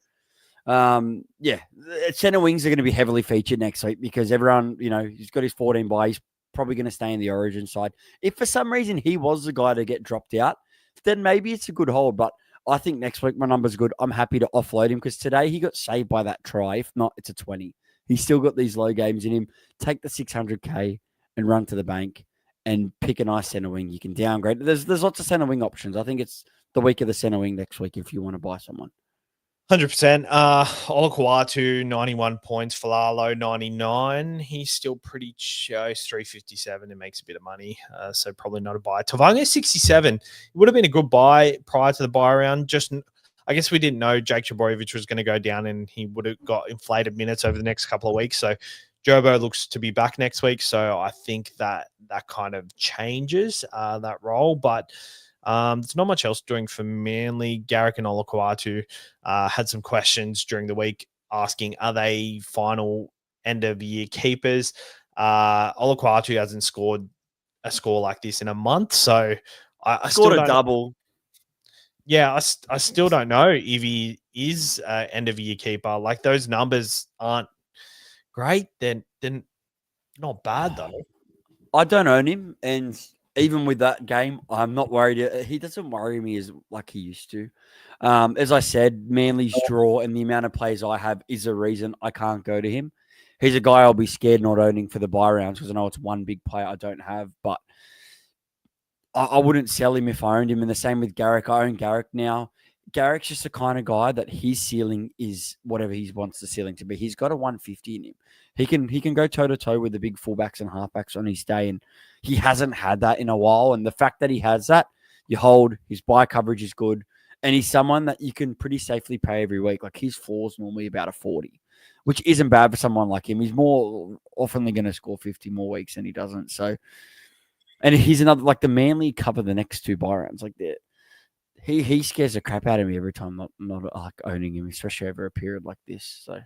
yeah, center wings are going to be heavily featured next week because everyone, he's got his 14 bye. He's probably going to stay in the Origin side. If for some reason he was the guy to get dropped out, then maybe it's a good hold. But I think next week my number's good. I'm happy to offload him because today he got saved by that try. If not, it's a 20. He's still got these low games in him. Take the 600K and run to the bank and pick a nice center wing. You can downgrade. There's lots of center wing options. I think it's the week of the center wing next week if you want to buy someone. 100%. Olakuatu, 91 points. Falalo, 99. He's still pretty cheap. He's 357 and makes a bit of money, so probably not a buy. Tavanga, 67. It would have been a good buy prior to the buy round. Just, I guess we didn't know Jake Trbojevic was going to go down and he would have got inflated minutes over the next couple of weeks. So Jobo looks to be back next week. So I think that kind of changes that role. But there's not much else doing for Manly. Garrick and Olakuatu had some questions during the week asking, are they final end of year keepers? Olakuatu hasn't scored a score like this in a month, so I scored still a double. Yeah, I still don't know if he is end of year keeper. Like, those numbers aren't great. They're not bad though. I don't own him, and even with that game, I'm not worried. He doesn't worry me as like he used to. As I said, Manly's draw and the amount of players I have is a reason I can't go to him. He's a guy I'll be scared not owning for the buy rounds because I know it's one big player I don't have, but I wouldn't sell him if I owned him. And the same with Garrick. I own Garrick now. Garrick's just the kind of guy that his ceiling is whatever he wants the ceiling to be. He's got a 150 in him. He can go toe-to-toe with the big fullbacks and halfbacks on his day, and he hasn't had that in a while. And the fact that he has that, you hold, his buy coverage is good, and he's someone that you can pretty safely pay every week. Like, his floor's normally about a 40, which isn't bad for someone like him. He's more often going to score 50 more weeks than he doesn't. So, and he's another, like, the Manly cover the next two buy rounds. Like, he scares the crap out of me every time not like owning him, especially over a period like this. So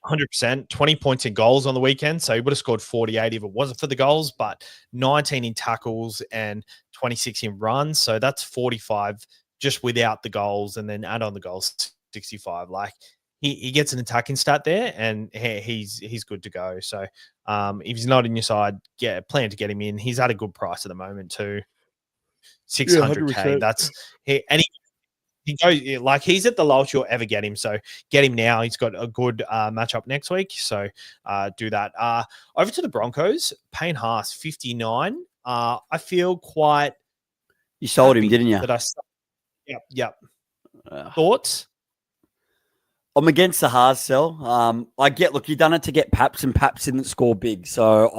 100%, 20 points in goals on the weekend. So he would have scored 48 if it wasn't for the goals, but 19 in tackles and 26 in runs. So that's 45 just without the goals, and then add on the goals, 65. Like, he gets an attacking stat there, and he's good to go. So if he's not in your side, plan to get him in. He's at a good price at the moment too. 600K. Yeah, that's he goes like he's at the lowest you'll ever get him. So get him now. He's got a good matchup next week. So do that. Over to the Broncos. Payne Haas, 59. I feel quite. You sold him, didn't you? Yep. Thoughts? I'm against the hard sell. Look, you've done it to get Paps, and Paps didn't score big. So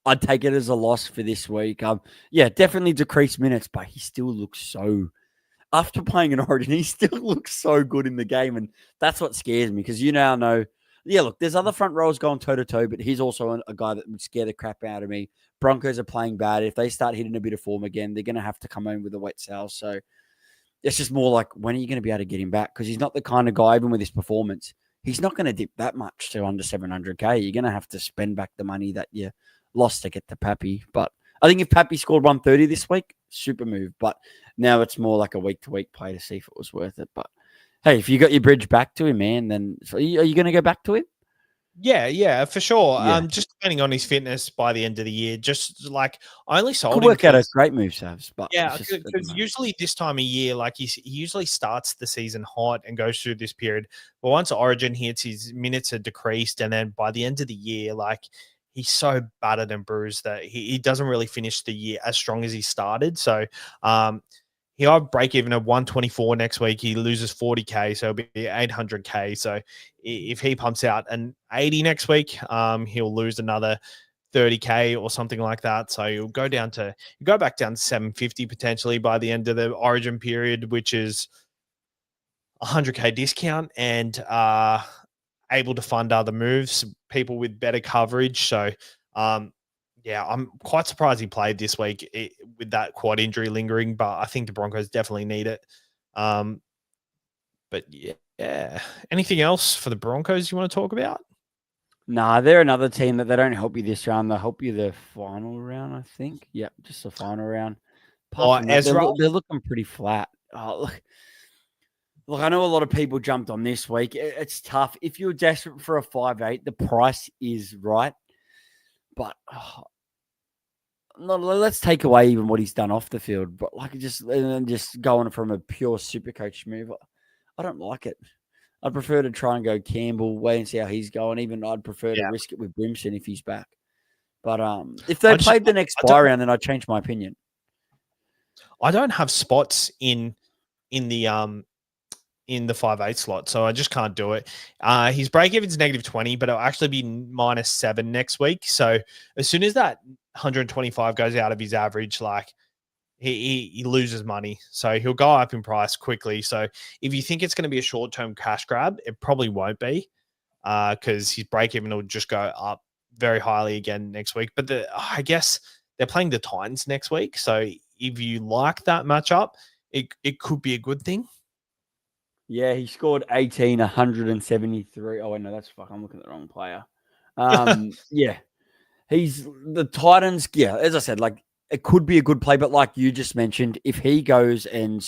I'd take it as a loss for this week. Definitely decreased minutes, but he still looks so, after playing an Origin, he still looks so good in the game. And that's what scares me, because you now know, look, there's other front rows going toe-to-toe, but he's also a guy that would scare the crap out of me. Broncos are playing bad. If they start hitting a bit of form again, they're going to have to come home with a wet sail. So it's just more like, when are you going to be able to get him back? Because he's not the kind of guy, even with his performance, he's not going to dip that much to under 700K. You're going to have to spend back the money that you lost to get to Pappy. But I think if Pappy scored 130 this week, super move. But now it's more like a week-to-week play to see if it was worth it. But hey, if you got your bridge back to him, man, then are you going to go back to him? Yeah, for sure. Yeah. Just depending on his fitness by the end of the year. Just like I only Could sold him work out a because great move, Savs, but it's yeah, just at the because moment. usually this time of year, like he usually starts the season hot and goes through this period. But once Origin hits, his minutes are decreased, and then by the end of the year, like he's so battered and bruised that he doesn't really finish the year as strong as he started. So um, he'll break even at 124 next week. He loses 40K, so it'll be 800K. So if he pumps out an 80 next week, he'll lose another 30K or something like that. So you'll go back down to 750 potentially by the end of the Origin period, which is 100K discount and able to fund other moves, people with better coverage. So um, yeah, I'm quite surprised he played this week with that quad injury lingering, but I think the Broncos definitely need it. Um, but yeah, anything else for the Broncos you want to talk about? Nah, they're another team that they don't help you this round. They'll help you the final round, I think. Yep, just the final round. Apart Or from that, Ezra? they're looking pretty flat. Oh, look, I know a lot of people jumped on this week. It's tough. If you're desperate for a 5'8", the price is right. But no, let's take away even what he's done off the field. But like just going from a pure super coach move, I don't like it. I'd prefer to try and go Campbell, wait and see how he's going. Even I'd prefer to Yeah. risk it with Brimson if he's back. But if they I just played the next I bye don't round, then I'd change my opinion. I don't have spots in the 5'8" slot, so I just can't do it. His break even's -20, but it'll actually be -7 next week. So as soon as that 125 goes out of his average, like he loses money. So he'll go up in price quickly. So if you think it's going to be a short-term cash grab, it probably won't be because his break even will just go up very highly again next week. But I guess they're playing the Titans next week. So if you like that matchup, it could be a good thing. Yeah, he scored 18, 173. Oh, wait, no, that's fuck. I'm looking at the wrong player. Yeah, he's the Titans. Yeah, as I said, like it could be a good play, but like you just mentioned, if he goes and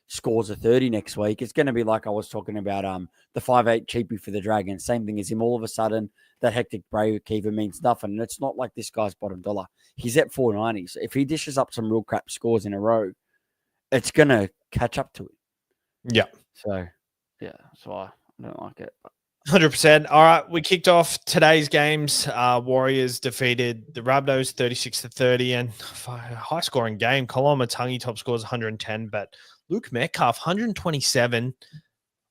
scores a 30 next week, it's going to be like I was talking about the 5'8" cheapie for the Dragons. Same thing as him. All of a sudden, that hectic break even means nothing. And it's not like this guy's bottom dollar. He's at 490s. If he dishes up some real crap scores in a row, it's going to catch up to him. Yeah. So, yeah, that's why I don't like it. 100%. All right, we kicked off today's games. Warriors defeated the Rabbitohs 36-30, and high scoring game. Koloamatangi top scores 110, but Luke Metcalf 127.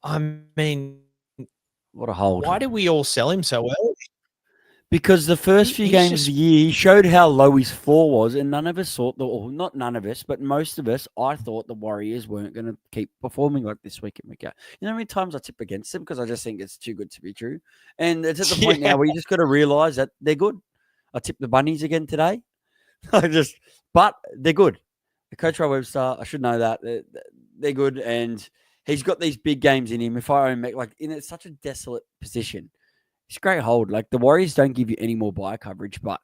I mean, what a hold! Why did we all sell him so well? Because the first few games of the year, he showed how low his floor was, and none of us thought, not none of us, but most of us, I thought the Warriors weren't going to keep performing like this week at Mika. You know how many times I tip against them because I just think it's too good to be true? And it's at the point now where you just got to realize that they're good. I tipped the Bunnies again today. But they're good. The Coach Roy Webster, I should know that. They're good, and he's got these big games in him. If I own, like, in such a desolate position, it's a great hold. Like the Warriors don't give you any more buy coverage, but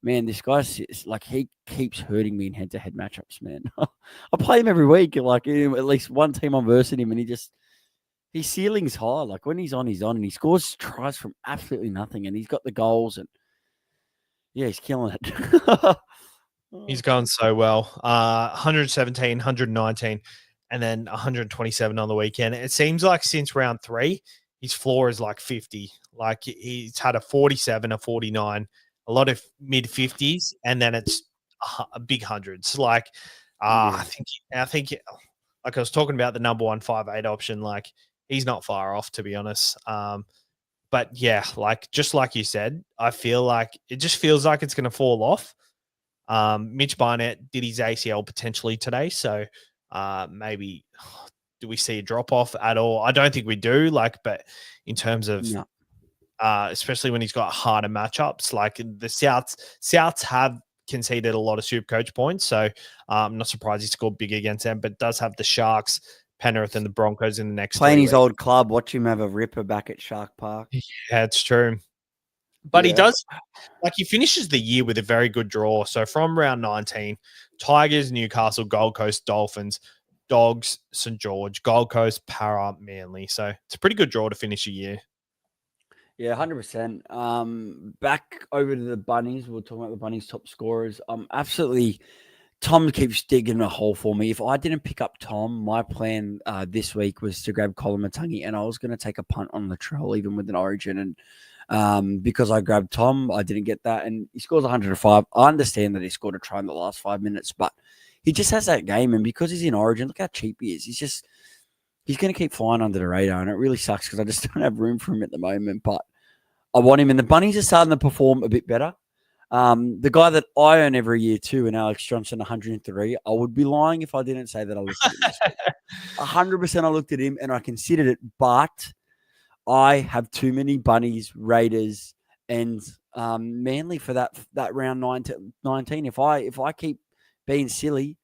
man, this guy's like he keeps hurting me in head-to-head matchups. Man, I play him every week. Like at least one team I'm versing him, and his ceiling's high. Like when he's on, and he scores tries from absolutely nothing, and he's got the goals, and yeah, he's killing it. He's going so well. 117, 119, and then 127 on the weekend. It seems like since round 3, his floor is like 50. Like he's had a 47, a 49, a lot of mid 50s, and then it's a big hundreds. Like Yeah. I think, like I was talking about the number 1 5'8" option. Like he's not far off, to be honest. But yeah, like just like you said, I feel like it just feels like it's going to fall off. Mitch Barnett did his ACL potentially today, so maybe do we see a drop off at all? I don't think we do. Like, but in terms of No. especially when he's got harder matchups, like the Souths have conceded a lot of SuperCoach points, so I'm not surprised he scored big against them. But does have the Sharks, Penrith, and the Broncos in the next Playing 3 his weeks. old club, watch him have a ripper back at Shark Park. Yeah, it's true. But he does, like, he finishes the year with a very good draw. So from round 19, Tigers, Newcastle, Gold Coast, Dolphins, Dogs, St. George, Gold Coast, Para, Manly. So it's a pretty good draw to finish a year. Yeah, 100%. Back over to the Bunnies. We're talking about the Bunnies' top scorers. Absolutely. Tom keeps digging a hole for me. If I didn't pick up Tom, my plan this week was to grab Colin Matangi, and I was going to take a punt on Latrell, even with an origin. And because I grabbed Tom, I didn't get that. And he scores 105. I understand that he scored a try in the last 5 minutes, but he just has that game. And because he's in origin, look how cheap he is. He's going to keep flying under the radar. And it really sucks because I just don't have room for him at the moment. But I want him. And the Bunnies are starting to perform a bit better. The guy that I earn every year too, and Alex Johnson, 103. I would be lying if I didn't say that I looked at him this week. 100% I looked at him and I considered it, but I have too many Bunnies, Raiders, and Manly for that round 19. If I keep being silly,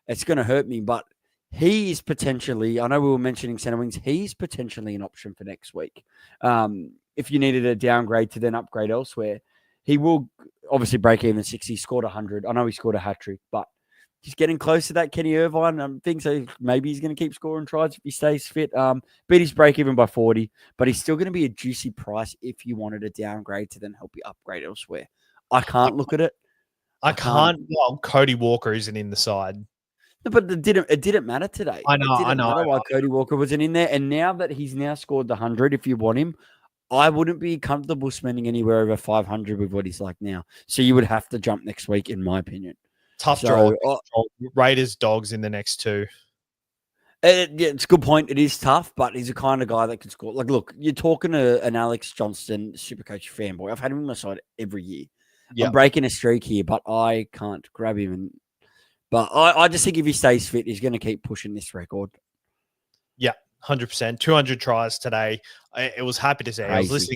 it's going to hurt me. But he is potentially, I know we were mentioning centre wings, he's potentially an option for next week. If you needed a downgrade to then upgrade elsewhere, he will obviously break even 60. He scored 100. I know he scored a hat-trick, but he's getting close to that Kenny Irvine. I think so. Maybe he's going to keep scoring tries if he stays fit. Beat his break even by 40, but he's still going to be a juicy price if you wanted a downgrade to then help you upgrade elsewhere. I can't look at it. I can't. Well, Cody Walker isn't in the side. No, but it didn't matter today. I know. It didn't matter why Cody Walker wasn't in there. And now that he's now scored the 100, if you want him, I wouldn't be comfortable spending anywhere over 500 with what he's like now. So you would have to jump next week, in my opinion. Tough draw. Raiders, Dogs in the next two. It's a good point. It is tough, but he's the kind of guy that can score. Like, look, you're talking to an Alex Johnston SuperCoach fanboy. I've had him on my side every year. Yep. I'm breaking a streak here, but I can't grab him. But I just think if he stays fit, he's going to keep pushing this record. Yeah. 100%, 200 tries today. It was happy to see. Crazy. I was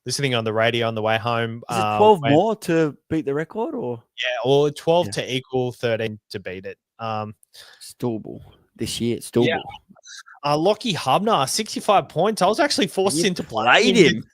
listening on the radio on the way home. Is it 12 more to beat the record, or? Yeah, or 12 to equal 13 to beat it. It's doable this year. It's doable. Yeah. Lockie Hubner, 65 points. I was actually forced into playing him.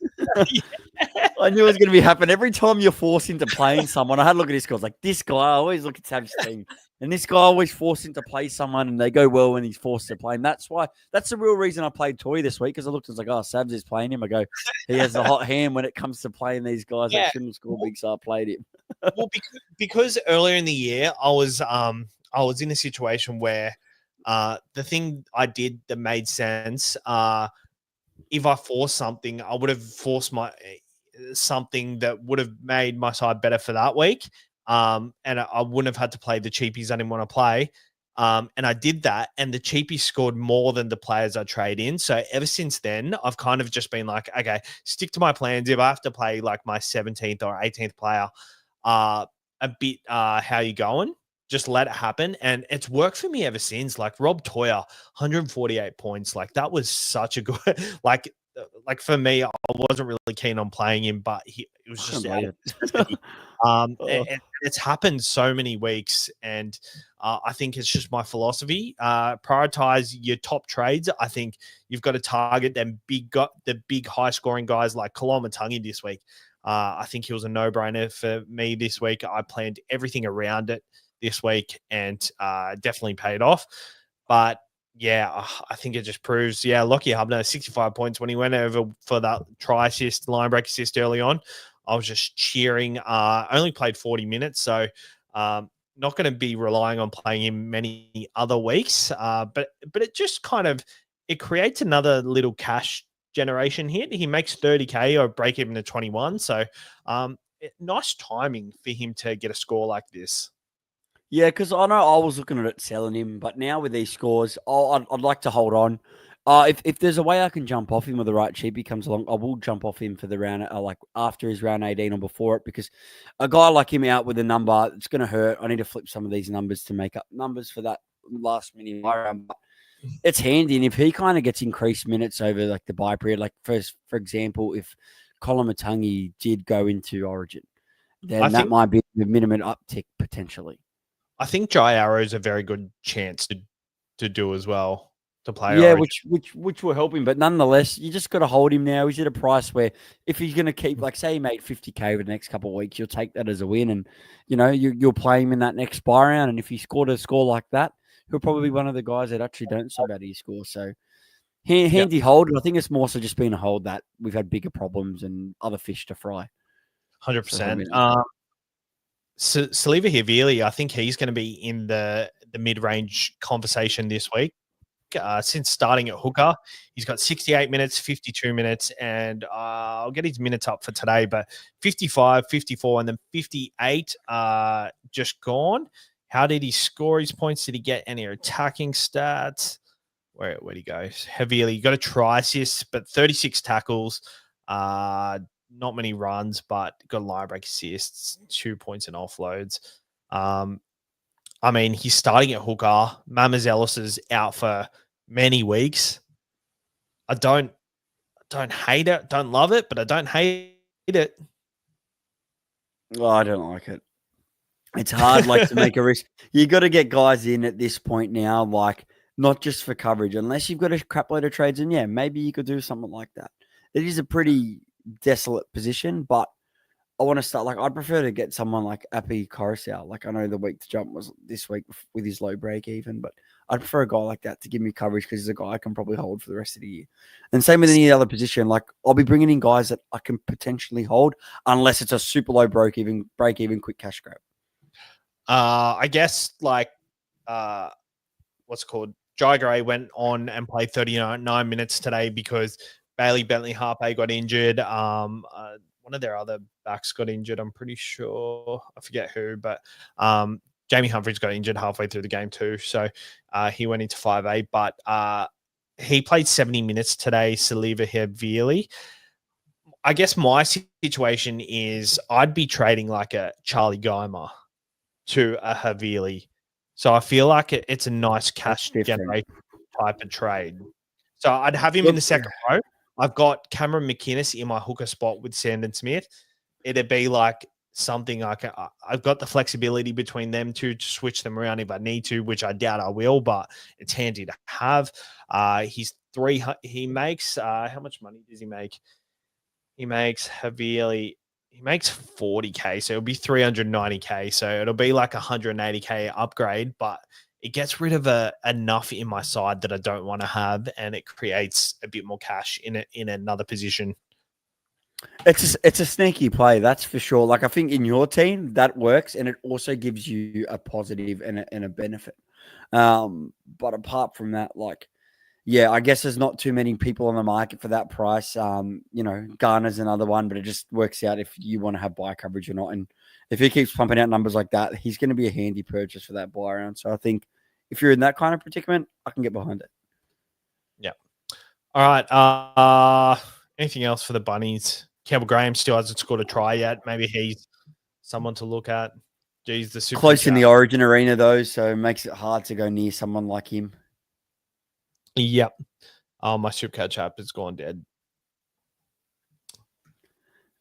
I knew it was going to be happening. Every time you're forced into playing someone, I had a look at his scores. Like, this guy, I always look at Sav's team. And this guy always forced him to play someone, and they go well when he's forced to play. And that's the real reason I played Toy this week, because I looked and was like, oh, Savs is playing him. I go, he has the hot hand when it comes to playing these guys that shouldn't score big, so I played him. Well, because earlier in the year, I was in a situation where the thing I did that made sense, if I forced something, I would have forced something that would have made my side better for that week. And I wouldn't have had to play the cheapies I didn't want to play. And I did that, and the cheapies scored more than the players I trade in. So ever since then, I've kind of just been like, okay, stick to my plans. If I have to play like my 17th or 18th player, a bit, how you going? Just let it happen. And it's worked for me ever since. Like Rob Toyer, 148 points. Like that was such a good, like for me, I wasn't really keen on playing him, but it was just it's happened so many weeks, and I think it's just my philosophy. Prioritize your top trades. I think you've got to target the big high scoring guys like Kalamatangi this week. I think he was a no-brainer for me this week. I planned everything around it this week, and definitely paid off. But yeah, I think it just proves, Lockie Hubner, 65 points when he went over for that try assist, line break assist early on. I was just cheering. I only played 40 minutes, so not going to be relying on playing him many other weeks. But it just kind of, it creates another little cash generation hit. He makes 30K or break even to 21. So nice timing for him to get a score like this. Yeah, because I know I was looking at it selling him, but now with these scores, I'd like to hold on. If there's a way I can jump off him with the right cheapie comes along, I will jump off him for the round, like after his round 18 or before it, because a guy like him out with a number, it's going to hurt. I need to flip some of these numbers to make up numbers for that last minute round. But it's handy, and if he kind of gets increased minutes over like the bye period, like for example, if Colin Matangi did go into Origin, then that might be the minimum uptick potentially. I think Jai Arrow is a very good chance to do as well, to play. Yeah, which will help him, but nonetheless, you just got to hold him now. He's at a price where if he's going to keep, like, say he made 50K over the next couple of weeks, you'll take that as a win, and you'll play him in that next buy round. And if he scored a score like that, he'll probably be one of the guys that actually don't sub out his score. So handy hold. I think it's more so just been a hold that we've had bigger problems and other fish to fry. 100%. Saliva Havili, I think he's going to be in the mid-range conversation this week. Since starting at hooker, he's got 68 minutes, 52 minutes, and I'll get his minutes up for today, but 55, 54, and then 58 just gone. How did he score his points? Did he get any attacking stats? Where'd he go? Heavily, got a try assist, but 36 tackles. Not many runs, but got line break assists, 2 points and offloads. I mean, he's starting at hooker. Mamazelos is out for many weeks. I don't hate it. Don't love it, but I don't hate it. Well, I don't like it. It's hard, to make a risk. You got to get guys in at this point now, not just for coverage, unless you've got a crap load of trades. And yeah, maybe you could do something like that. It is a pretty desolate position, but I want to start. I'd prefer to get someone like Api Coruscant. I know the week to jump was this week with his low break even, but I'd prefer a guy like that to give me coverage because he's a guy I can probably hold for the rest of the year. And same with any other position. I'll be bringing in guys that I can potentially hold unless it's a super low break even quick cash grab. I guess what's it called? Jai Gray went on and played 39 minutes today because Bailey Bentley Harpe got injured. One of their other backs got injured, I'm pretty sure. I forget who, but Jamie Humphries got injured halfway through the game too. So he went into 5A, but he played 70 minutes today, Saliva Havili. I guess my situation is I'd be trading like a Charlie Geimer to a Havili. So I feel like it's a nice cash generation type of trade. So I'd have him in the second row. I've got Cameron McInnes in my hooker spot with Sandon Smith. It'd be like something I've got the flexibility between them two to switch them around if I need to, which I doubt I will, but it's handy to have. He makes, how much money does he make? He makes Havili, he makes 40K, so it'll be 390K. So it'll be like 180K upgrade, but it gets rid of enough in my side that I don't want to have, and it creates a bit more cash in another position. It's a sneaky play, that's for sure. I think in your team that works, and it also gives you a positive and a benefit. But apart from that, I guess there's not too many people on the market for that price. Garner's another one, but it just works out if you want to have buy coverage or not. And if he keeps pumping out numbers like that, he's going to be a handy purchase for that buy round. So I think if you're in that kind of predicament, I can get behind it. Yeah. All right. Anything else for the Bunnies? Campbell Graham still hasn't scored a try yet. Maybe he's someone to look at. Geez, the super close in the Origin arena though, so it makes it hard to go near someone like him. Yep. My SuperCoach app has gone dead.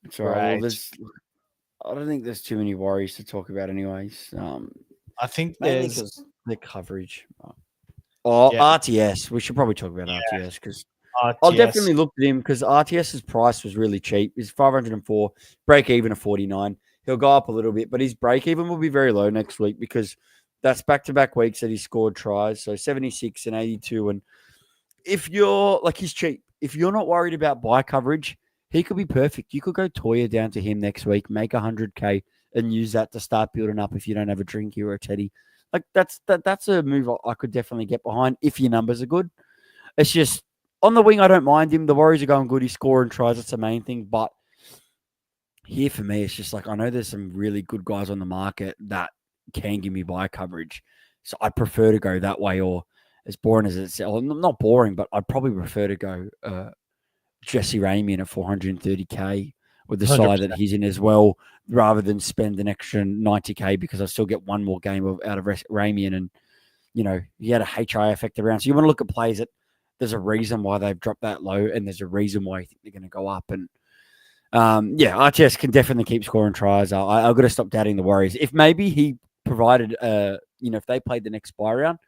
It's all right. Well, I don't think there's too many worries to talk about anyways. I think there's the coverage. RTS. We should probably talk about RTS because I'll definitely look at him because RTS's price was really cheap. He's 504, break even of 49. He'll go up a little bit, but his break even will be very low next week because that's back-to-back weeks that he scored tries. So 76 and 82. And if you're he's cheap. If you're not worried about buy coverage, he could be perfect. You could go Toya down to him next week, make 100K, and use that to start building up if you don't have a Drinky or a Teddy. That's a move I could definitely get behind if your numbers are good. It's just on the wing, I don't mind him. The Warriors are going good. He's scoring tries. That's the main thing. But here for me, it's just I know there's some really good guys on the market that can give me buy coverage. So I prefer to go that way, or as boring as it's not boring, but I'd probably prefer to go Jesse Ramien at 430K with the 100%. Side that he's in as well, rather than spend an extra 90K because I still get one more game out of Ramien, and he had a HI effect around. So you want to look at plays that there's a reason why they've dropped that low, and there's a reason why you think they're going to go up. And RTS can definitely keep scoring tries. I've got to stop doubting the Warriors. If maybe he provided, if they played the next buy round,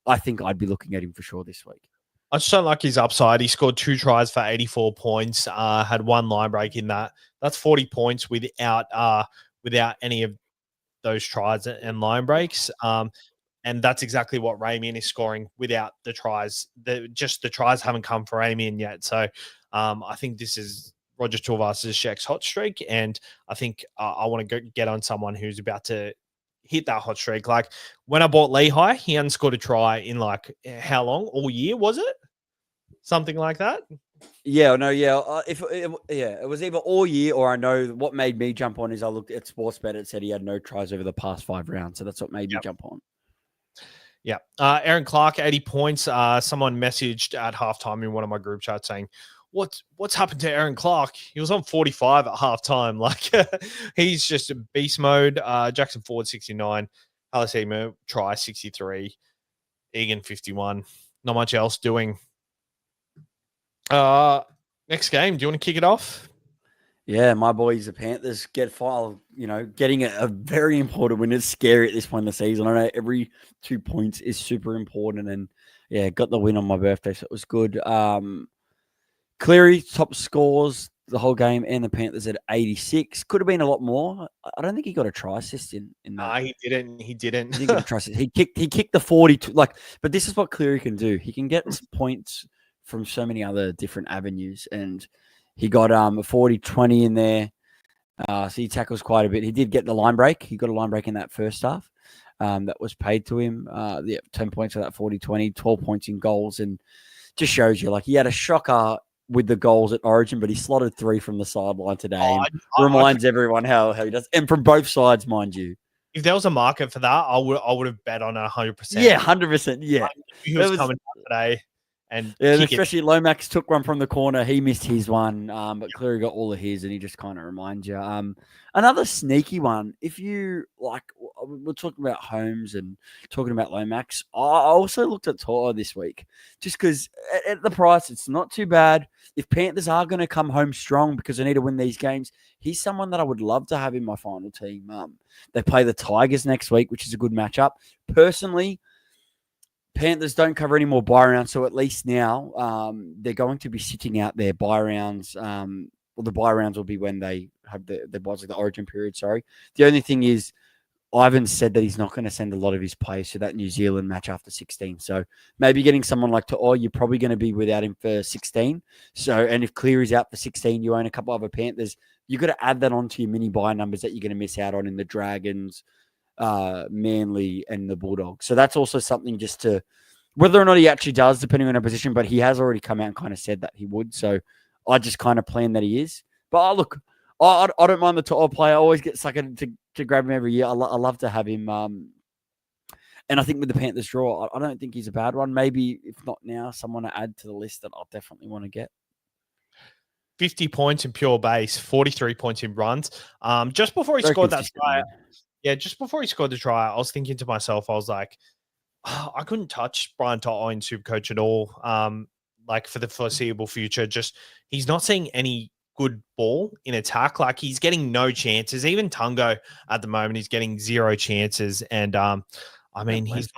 I think I'd be looking at him for sure this week. I just don't like his upside. He scored 2 tries for 84 points, had 1 line break in that. That's 40 points without any of those tries and line breaks. And that's exactly what Ramian is scoring without the tries. The tries haven't come for Ramian yet. So I think this is Roger Tuivasa Shek's hot streak. And I think I want to get on someone who's about to hit that hot streak. Like when I bought Lehigh, he hadn't scored a try in like how long? All year, was it? Something like that? Yeah, no, yeah. It was either all year or I know what made me jump on is I looked at Sportsbet. It said he had no tries over the past 5 rounds. So that's what made me jump on. Yeah. Aaron Clark, 80 points. Someone messaged at halftime in one of my group chats saying, what's happened to Aaron Clark? He was on 45 at halftime. Like he's just a beast mode. Jackson Ford, 69. Alice Emo, try 63. Egan, 51. Not much else doing. Next game. Do you want to kick it off? Yeah, my boys, the Panthers, getting a very important win. It's scary at this point in the season. I know every 2 points is super important, and yeah, got the win on my birthday, so it was good. Cleary, top scores the whole game, and the Panthers at 86. Could have been a lot more. I don't think he got a try assist in that. He didn't. He didn't get a try assist. He kicked the 42. But this is what Cleary can do. He can get points from so many other different avenues, and he got a 40-20 in there. So he tackles quite a bit. He did get the line break. He got a line break in that first half. That was paid to him. 10 points for that 40-20, 12 points in goals, and just shows you like he had a shocker with the goals at Origin, but he slotted 3 from the sideline today. Reminds everyone how he does, and from both sides, mind you. If there was a market for that, I would have bet on it 100%. Yeah, 100%. Yeah, he was coming out today. And especially Lomax took one from the corner. He missed his one, but Cleary got all of his, and he just kind of reminds you. Another sneaky one, if you like, we're talking about Holmes and talking about Lomax. I also looked at Toa this week just because at the price, it's not too bad. If Panthers are going to come home strong because they need to win these games, he's someone that I would love to have in my final team. They play the Tigers next week, which is a good matchup. Personally, Panthers don't cover any more bye rounds, so at least now they're going to be sitting out their bye rounds. The bye rounds will be when they have the buys, like the Origin period. Sorry. The only thing is, Ivan said that he's not going to send a lot of his players to that New Zealand match after 16. So maybe getting someone like you're probably going to be without him for 16. So, and if Cleary's out for 16, you own a couple other Panthers. You've got to add that onto your mini buy numbers that you're going to miss out on in the Dragons, Manly, and the Bulldogs. So that's also something just to, whether or not he actually does, depending on a position, but he has already come out and kind of said that he would. So I just kind of plan that he is. But look, I don't mind the top player. I always get suckered to grab him every year. I love to have him. And I think with the Panthers draw, I don't think he's a bad one. Maybe, if not now, someone to add to the list that I'll definitely want to get. 50 points in pure base, 43 points in runs. Just before he scored that try, just before he scored the try, I was thinking to myself, I was like, I couldn't touch Brian Toto in SuperCoach at all. Like for the foreseeable future, just he's not seeing any good ball in attack. Like he's getting no chances. Even Tungo at the moment, he's getting 0 chances. And I mean, his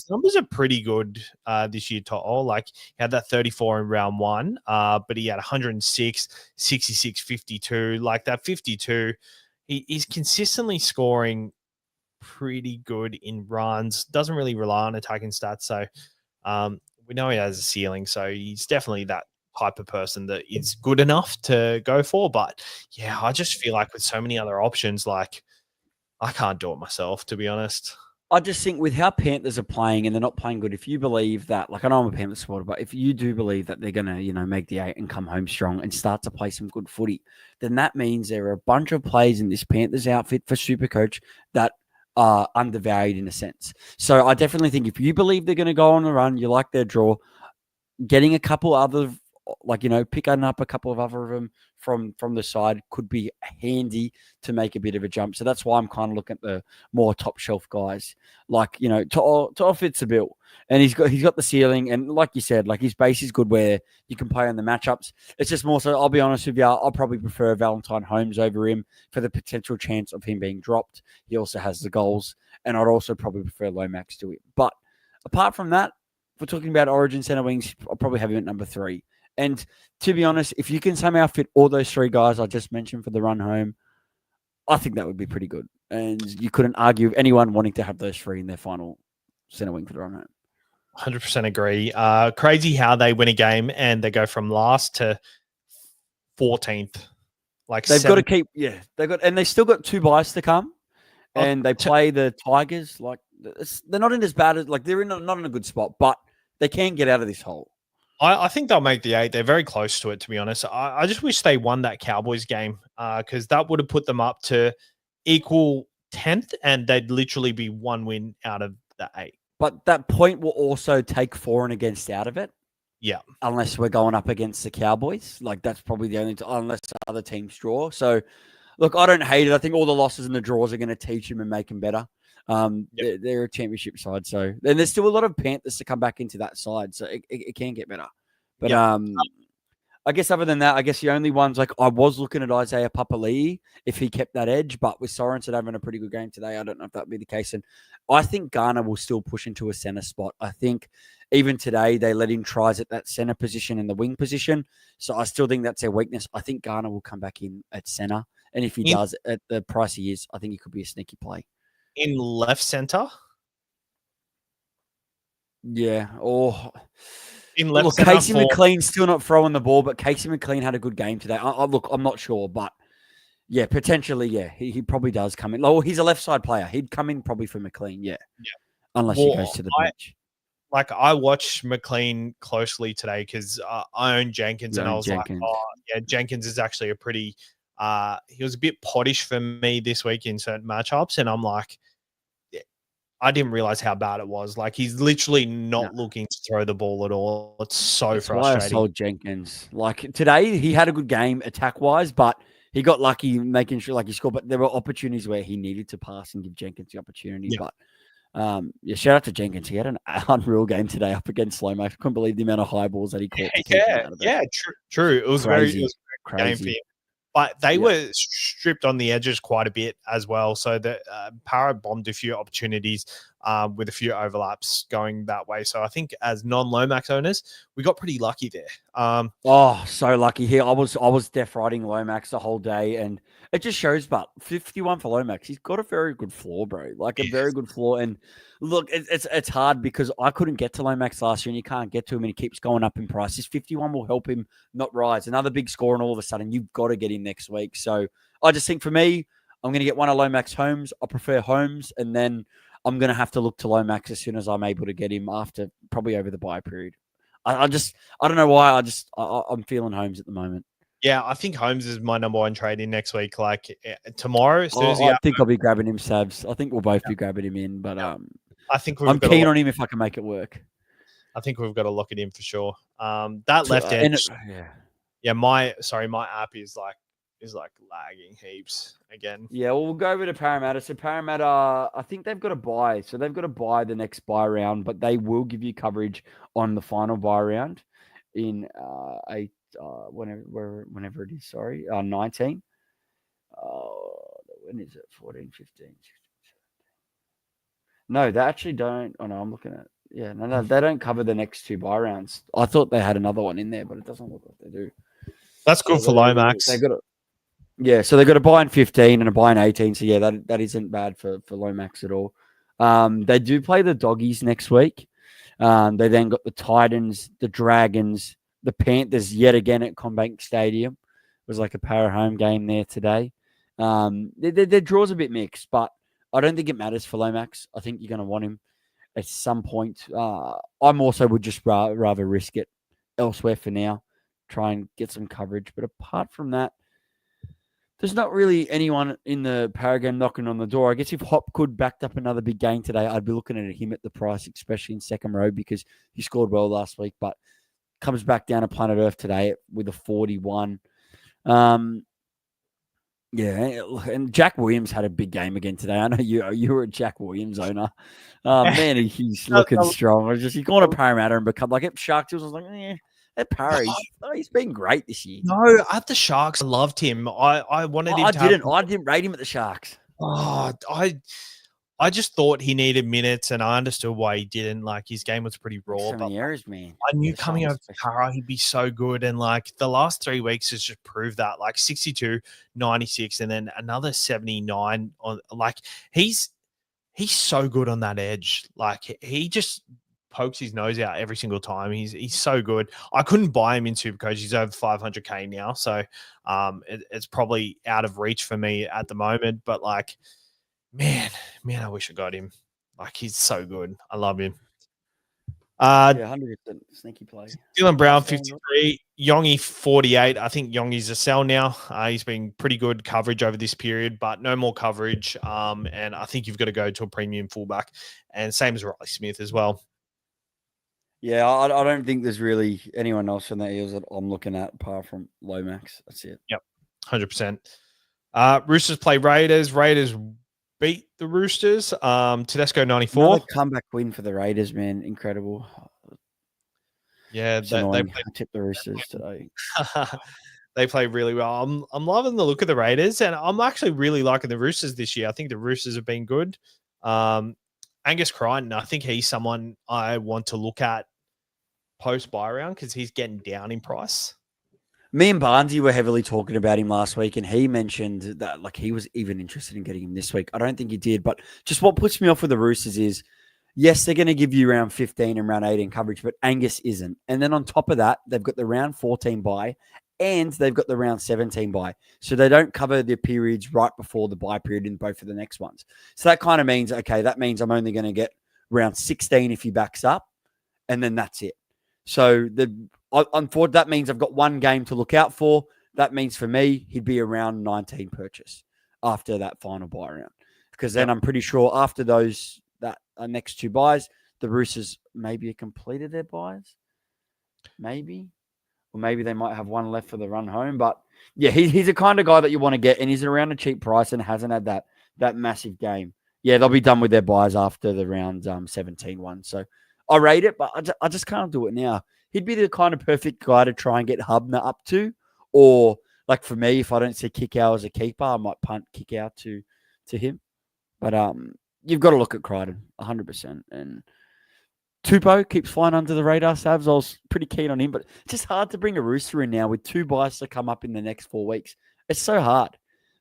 numbers are pretty good this year, Toto. Like he had that 34 in round 1, but he had 106, 66, 52. Like that 52, he's consistently scoring pretty good in runs. Doesn't really rely on attacking stats. So we know he has a ceiling. So he's definitely that type of person that is good enough to go for. But yeah, I just feel like with so many other options, like I can't do it myself, to be honest. I just think with how Panthers are playing and they're not playing good, if you believe that, like I know I'm a Panthers supporter, but if you do believe that they're going to, make the 8 and come home strong and start to play some good footy, then that means there are a bunch of players in this Panthers outfit for SuperCoach that are undervalued in a sense. So I definitely think if you believe they're going to go on the run, you like their draw, getting a couple other, picking up a couple of other of them from the side could be handy to make a bit of a jump. So that's why I'm kind of looking at the more top shelf guys, like to fits the bill, and he's got the ceiling, and like you said, like his base is good where you can play on the matchups. It's just more so. I'll be honest with you, I'll probably prefer Valentine Holmes over him for the potential chance of him being dropped. He also has the goals, and I'd also probably prefer Lomax to it. But apart from that, if we're talking about Origin center wings, I'll probably have him at number 3. And to be honest, if you can somehow fit all those 3 guys I just mentioned for the run home, I think that would be pretty good. And you couldn't argue with anyone wanting to have those 3 in their final center wing for the run home. 100% agree. Crazy how they win a game and they go from last to 14th. Like they've got to keep, and they still got 2 buys to come, and they play the Tigers. Like they're not in as bad as they're not in a good spot, but they can get out of this hole. I think they'll make the 8. They're very close to it, to be honest. I just wish they won that Cowboys game because that would have put them up to equal 10th, and they'd literally be 1 win out of the 8. But that point will also take 4 and against out of it. Yeah. Unless we're going up against the Cowboys. That's probably the only unless other teams draw. So, look, I don't hate it. I think all the losses and the draws are going to teach them and make them better. They're a championship side. So, and there's still a lot of Panthers to come back into that side. So, it can get better. But, I guess other than that, I guess the only ones, I was looking at Isaiah Papali'i if he kept that edge, but with Sorensen having a pretty good game today, I don't know if that'd be the case. And I think Garner will still push into a center spot. I think even today they let him tries at that center position and the wing position. So I still think that's their weakness. I think Garner will come back in at center. And if he does at the price he is, I think he could be a sneaky play. In left center? Yeah. Or... Look, Casey McLean's still not throwing the ball, but Casey McLean had a good game today. Look, I'm not sure, but yeah, potentially, yeah, he probably does come in. Well, he's a left side player. He'd come in probably for McLean, yeah. Unless he goes to the bench. I watched McLean closely today because I own Jenkins, and I was like, oh, yeah, Jenkins is actually a pretty he was a bit pottish for me this week in certain matchups, and I'm like, I didn't realize how bad it was. He's literally not looking to throw the ball at all. It's so frustrating. Why I sold Jenkins. Today, he had a good game attack-wise, but he got lucky making sure he scored. But there were opportunities where he needed to pass and give Jenkins the opportunity. Yeah. But shout out to Jenkins. He had an unreal game today up against Lomax. I couldn't believe the amount of high balls that he caught. True. It was crazy. It was a great game for him. But they were stripped on the edges quite a bit as well. So the Para bombed a few opportunities with a few overlaps going that way. So I think as non-Lomax owners, we got pretty lucky there. So lucky here. I was deaf riding Lomax the whole day, and it just shows. But 51 for Lomax, he's got a very good floor, bro. A very good floor. And look, it's hard because I couldn't get to Lomax last year, and you can't get to him, and he keeps going up in price. His 51 will help him not rise. Another big score, and all of a sudden, you've got to get him next week. So I just think for me, I'm going to get one of Lomax Holmes. I prefer Holmes, and then I'm going to have to look to Lomax as soon as I'm able to get him after probably over the bye period. I don't know why. I'm feeling Holmes at the moment. Yeah, I think Holmes is my number one trade in next week. Tomorrow, as soon as I think I'll be grabbing him, Sabs. I think we'll both be grabbing him in, but I think I'm keen on him if I can make it work. I think we've got to lock it in for sure. That left edge, my app is lagging heaps again. Yeah, well, we'll go over to Parramatta. So Parramatta, I think they've got a buy. So they've got to buy the next buy round, but they will give you coverage on the final buy round in whenever it is. Sorry, 19. When is it? 14, 15, 16, 17. No, they actually don't. Oh no, I'm looking at. Yeah, no, they don't cover the next 2 buy rounds. I thought they had another one in there, but it doesn't look like they do. That's good for Lomax. They got so they got a buy in 15 and a buy in 18. So yeah, that isn't bad for Lomax at all. They do play the Doggies next week. They then got the Titans, the Dragons, the Panthers yet again at CommBank Stadium. It was like a para home game there today. Their draw's a bit mixed, but I don't think it matters for Lomax. I think you're going to want him at some point. I'm also would just rather risk it elsewhere for now. Try and get some coverage. But apart from that, there's not really anyone in the para game knocking on the door. I guess if Hopgood backed up another big game today, I'd be looking at him at the price, especially in second row, because he scored well last week, but comes back down to planet Earth today with a 41. And Jack Williams had a big game again today. I know you were a Jack Williams owner. Man, he's looking strong. He's going to Parramatta and become like Sharks. I was like, at Parry, he's been great this year. No, at the Sharks, I loved him. I wanted him. I didn't rate him at the Sharks. I just thought he needed minutes, and I understood why he didn't. His game was pretty raw. But errors, man. I knew coming over to Para, he'd be so good. And the last 3 weeks has just proved that. 62, 96, and then another 79 on. he's so good on that edge. Like he just pokes his nose out every single time. He's so good. I couldn't buy him in SuperCoach. He's over 500K now, so it's probably out of reach for me at the moment. But like, man, I wish I got him. Like he's so good. I love him. Yeah, 100% sneaky play. Dylan Brown, 53. Yongi, 48. I think Yongi's a sell now. He's been pretty good coverage over this period, but no more coverage. And I think you've got to go to a premium fullback. And same as Riley Smith as well. Yeah, I don't think there's really anyone else in that Eels that I'm looking at apart from Lomax. That's it. Yep, 100%. Roosters play Raiders. Raiders beat the Roosters. Tedesco, 94. Another comeback win for the Raiders, man. Incredible. Yeah, they I tipped the Roosters today. They play really well. I'm loving the look of the Raiders, and I'm actually really liking the Roosters this year. I think the Roosters have been good. Angus Crichton, I think he's someone I want to look at post buy round because he's getting down in price. Me and Barnesy were heavily talking about him last week, and he mentioned that like he was even interested in getting him this week. I don't think he did, but just what puts me off with the Roosters is, yes, they're going to give you round 15 and round 18 coverage, but Angus isn't. And then on top of that, they've got the round 14 bye, and they've got the round 17 bye. So they don't cover the periods right before the bye period in both of the next ones. So that kind of means, okay, that means I'm only going to get round 16 if he backs up, and then that's it. So unfortunately, that means I've got one game to look out for. That means for me, he'd be a round 19 purchase after that final buy round. Because then I'm pretty sure after those that next two buys, the Roosters maybe have completed their buys. Maybe. Or maybe they might have one left for the run home. But yeah, he's the kind of guy that you want to get, and he's around a cheap price and hasn't had that massive game. Yeah, they'll be done with their buys after the round 17 one. So I rate it, but I just can't do it now. He'd be the kind of perfect guy to try and get Hubner up to. Or, like for me, if I don't see Kickow as a keeper, I might punt Kickow to him. But you've got to look at Crichton, 100%. And Tupou keeps flying under the radar, Savs. I was pretty keen on him, but it's just hard to bring a Rooster in now with two buys to come up in the next 4 weeks. It's so hard.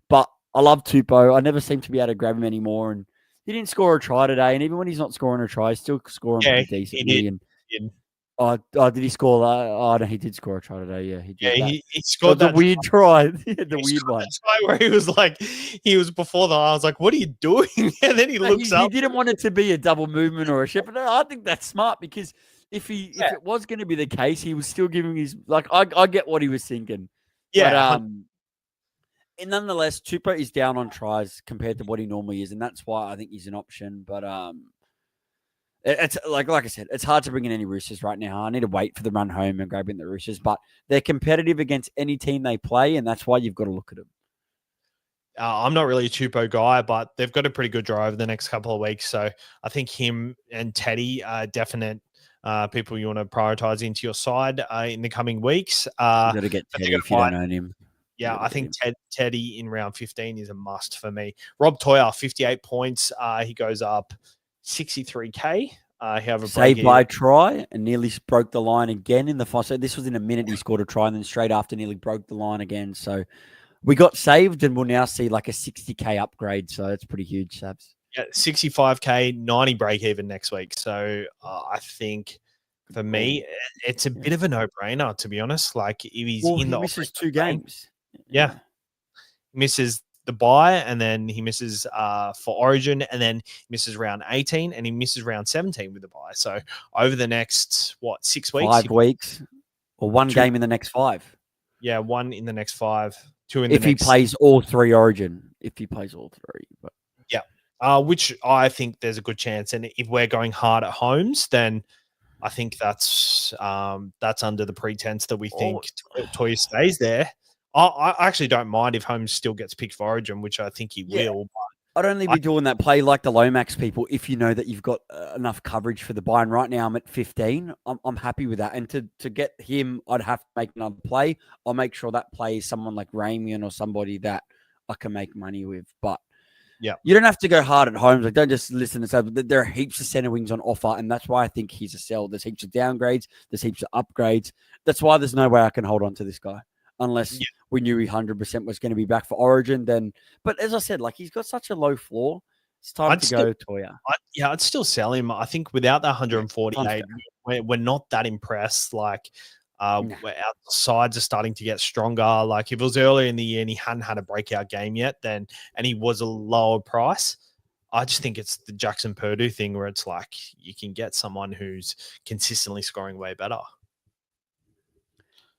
But I love Tupou. I never seem to be able to grab him anymore. And he didn't score a try today, and even when he's not scoring a try, he's still scoring pretty decently. He did. Did he score that? Oh, no, he did score a try today. Yeah, he did. Yeah, he scored that weird try. The weird one. That's where he was like, he was before the. I was like, what are you doing? And then he looks up. He didn't want it to be a double movement or a shift. But I think that's smart because if it was going to be the case, he was still giving his like. I get what he was thinking. Yeah. But, and nonetheless, Tupou is down on tries compared to what he normally is, and that's why I think he's an option. But it's like I said, it's hard to bring in any Roosters right now. I need to wait for the run home and grab in the Roosters, but they're competitive against any team they play, and that's why you've got to look at them. I'm not really a Tupou guy, but they've got a pretty good drive over the next couple of weeks. So I think him and Teddy are definite people you want to prioritize into your side in the coming weeks. You got to get Teddy if you don't own him. Yeah, I think Teddy in round 15 is a must for me. Rob Toyer, 58 points. He goes up 63K. He have a saved by try and nearly broke the line again in the final. So this was in a minute he scored a try, and then straight after nearly broke the line again. So we got saved, and we'll now see like a 60K upgrade. So it's pretty huge, Sabs. Yeah, 65K, 90 break even next week. So I think for me, it's a bit of a no-brainer, to be honest. Like if he's in the misses 2 games. Yeah. Misses the bye, and then he misses for Origin, and then he misses round 18, and he misses round 17 with the bye. So over the next 6 weeks, 5 weeks, or one game in the next 5. Yeah, 1 in the next 5, 2 in the next. If he plays all 3 Origin, but yeah, which I think there's a good chance. And if we're going hard at homes, then I think that's under the pretense that we think Toya stays there. I actually don't mind if Holmes still gets picked for Origin, which I think he will. But I'd only be doing that play like the Lomax people if you know that you've got enough coverage for the buy. And right now I'm at 15. I'm happy with that. And to get him, I'd have to make another play. I'll make sure that play is someone like Ramian or somebody that I can make money with. But yeah, you don't have to go hard at Holmes. Like, don't just listen and say there are heaps of center wings on offer, and that's why I think he's a sell. There's heaps of downgrades. There's heaps of upgrades. That's why there's no way I can hold on to this guy. Unless we knew he 100% was going to be back for Origin, then. But as I said, like he's got such a low floor, It's time to go, Toya. I'd still sell him. I think without the 148, we're not that impressed. Like, our sides are starting to get stronger. Like, if it was earlier in the year and he hadn't had a breakout game yet, and he was a lower price, I just think it's the Jackson Purdue thing where it's like you can get someone who's consistently scoring way better.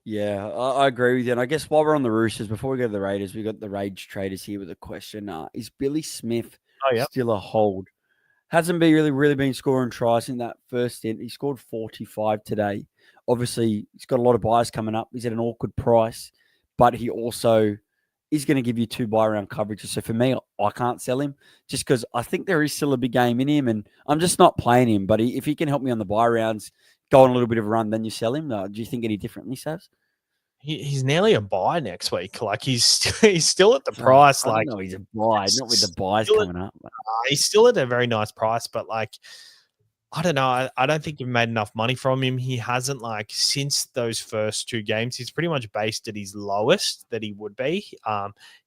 Yeah, I agree with you. And I guess while we're on the Roosters, before we go to the Raiders, we got the Rage Traders here with a question. Is Billy Smith still a hold? Hasn't been really been scoring tries in that first stint. He scored 45 today. Obviously, he's got a lot of buys coming up. He's at an awkward price, but he also is going to give you 2 buy round coverages. So for me, I can't sell him just because I think there is still a big game in him, and I'm just not playing him. But if he can help me on the buy rounds, go on a little bit of a run, then you sell him. Do you think any differently, Savs? He's nearly a buy next week. Like, he's still at the price. I don't know he's a buy, not with the buys coming up. He's still at a very nice price, but like, I don't know. I don't think you've made enough money from him. He hasn't, like, since those first 2 games, he's pretty much based at his lowest that he would be.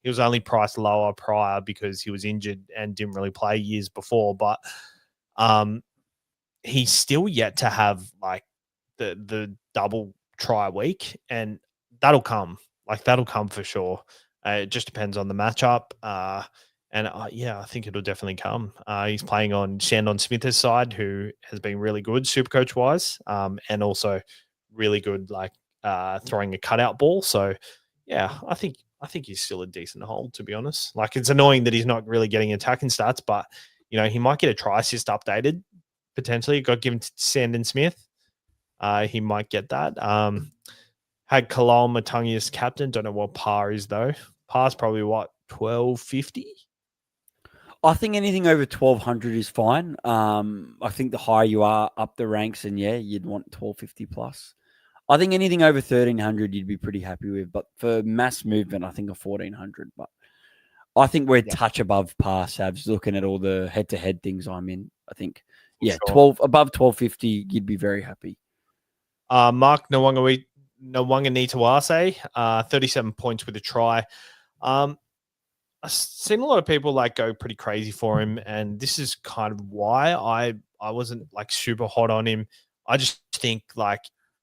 He was only priced lower prior because he was injured and didn't really play years before, but he's still yet to have like the double try week, and that'll come. Like, that'll come for sure. It just depends on the matchup. I think it'll definitely come. He's playing on Shandon Smith's side, who has been really good SuperCoach wise, and also really good like throwing a cutout ball. So yeah, I think he's still a decent hold, to be honest. Like, it's annoying that he's not really getting attacking stats, but he might get a try assist updated potentially. Got given to Shandon Smith. He might get that. Had Kalal Matangi as captain. Don't know what par is though. Par's probably what, 1250. I think anything over 1200 is fine. I think the higher you are up the ranks, and you'd want 1250 plus. I think anything over 1300 you'd be pretty happy with, but for mass movement, I think a 1400. But I think we're a touch above par, Savs, looking at all the head-to-head things I'm in. I think, sure. 12 above 1250, you'd be very happy. Mark Nwanga-Nitawase, 37 points with a try. I've seen a lot of people like go pretty crazy for him, and this is kind of why I wasn't like super hot on him. I just think like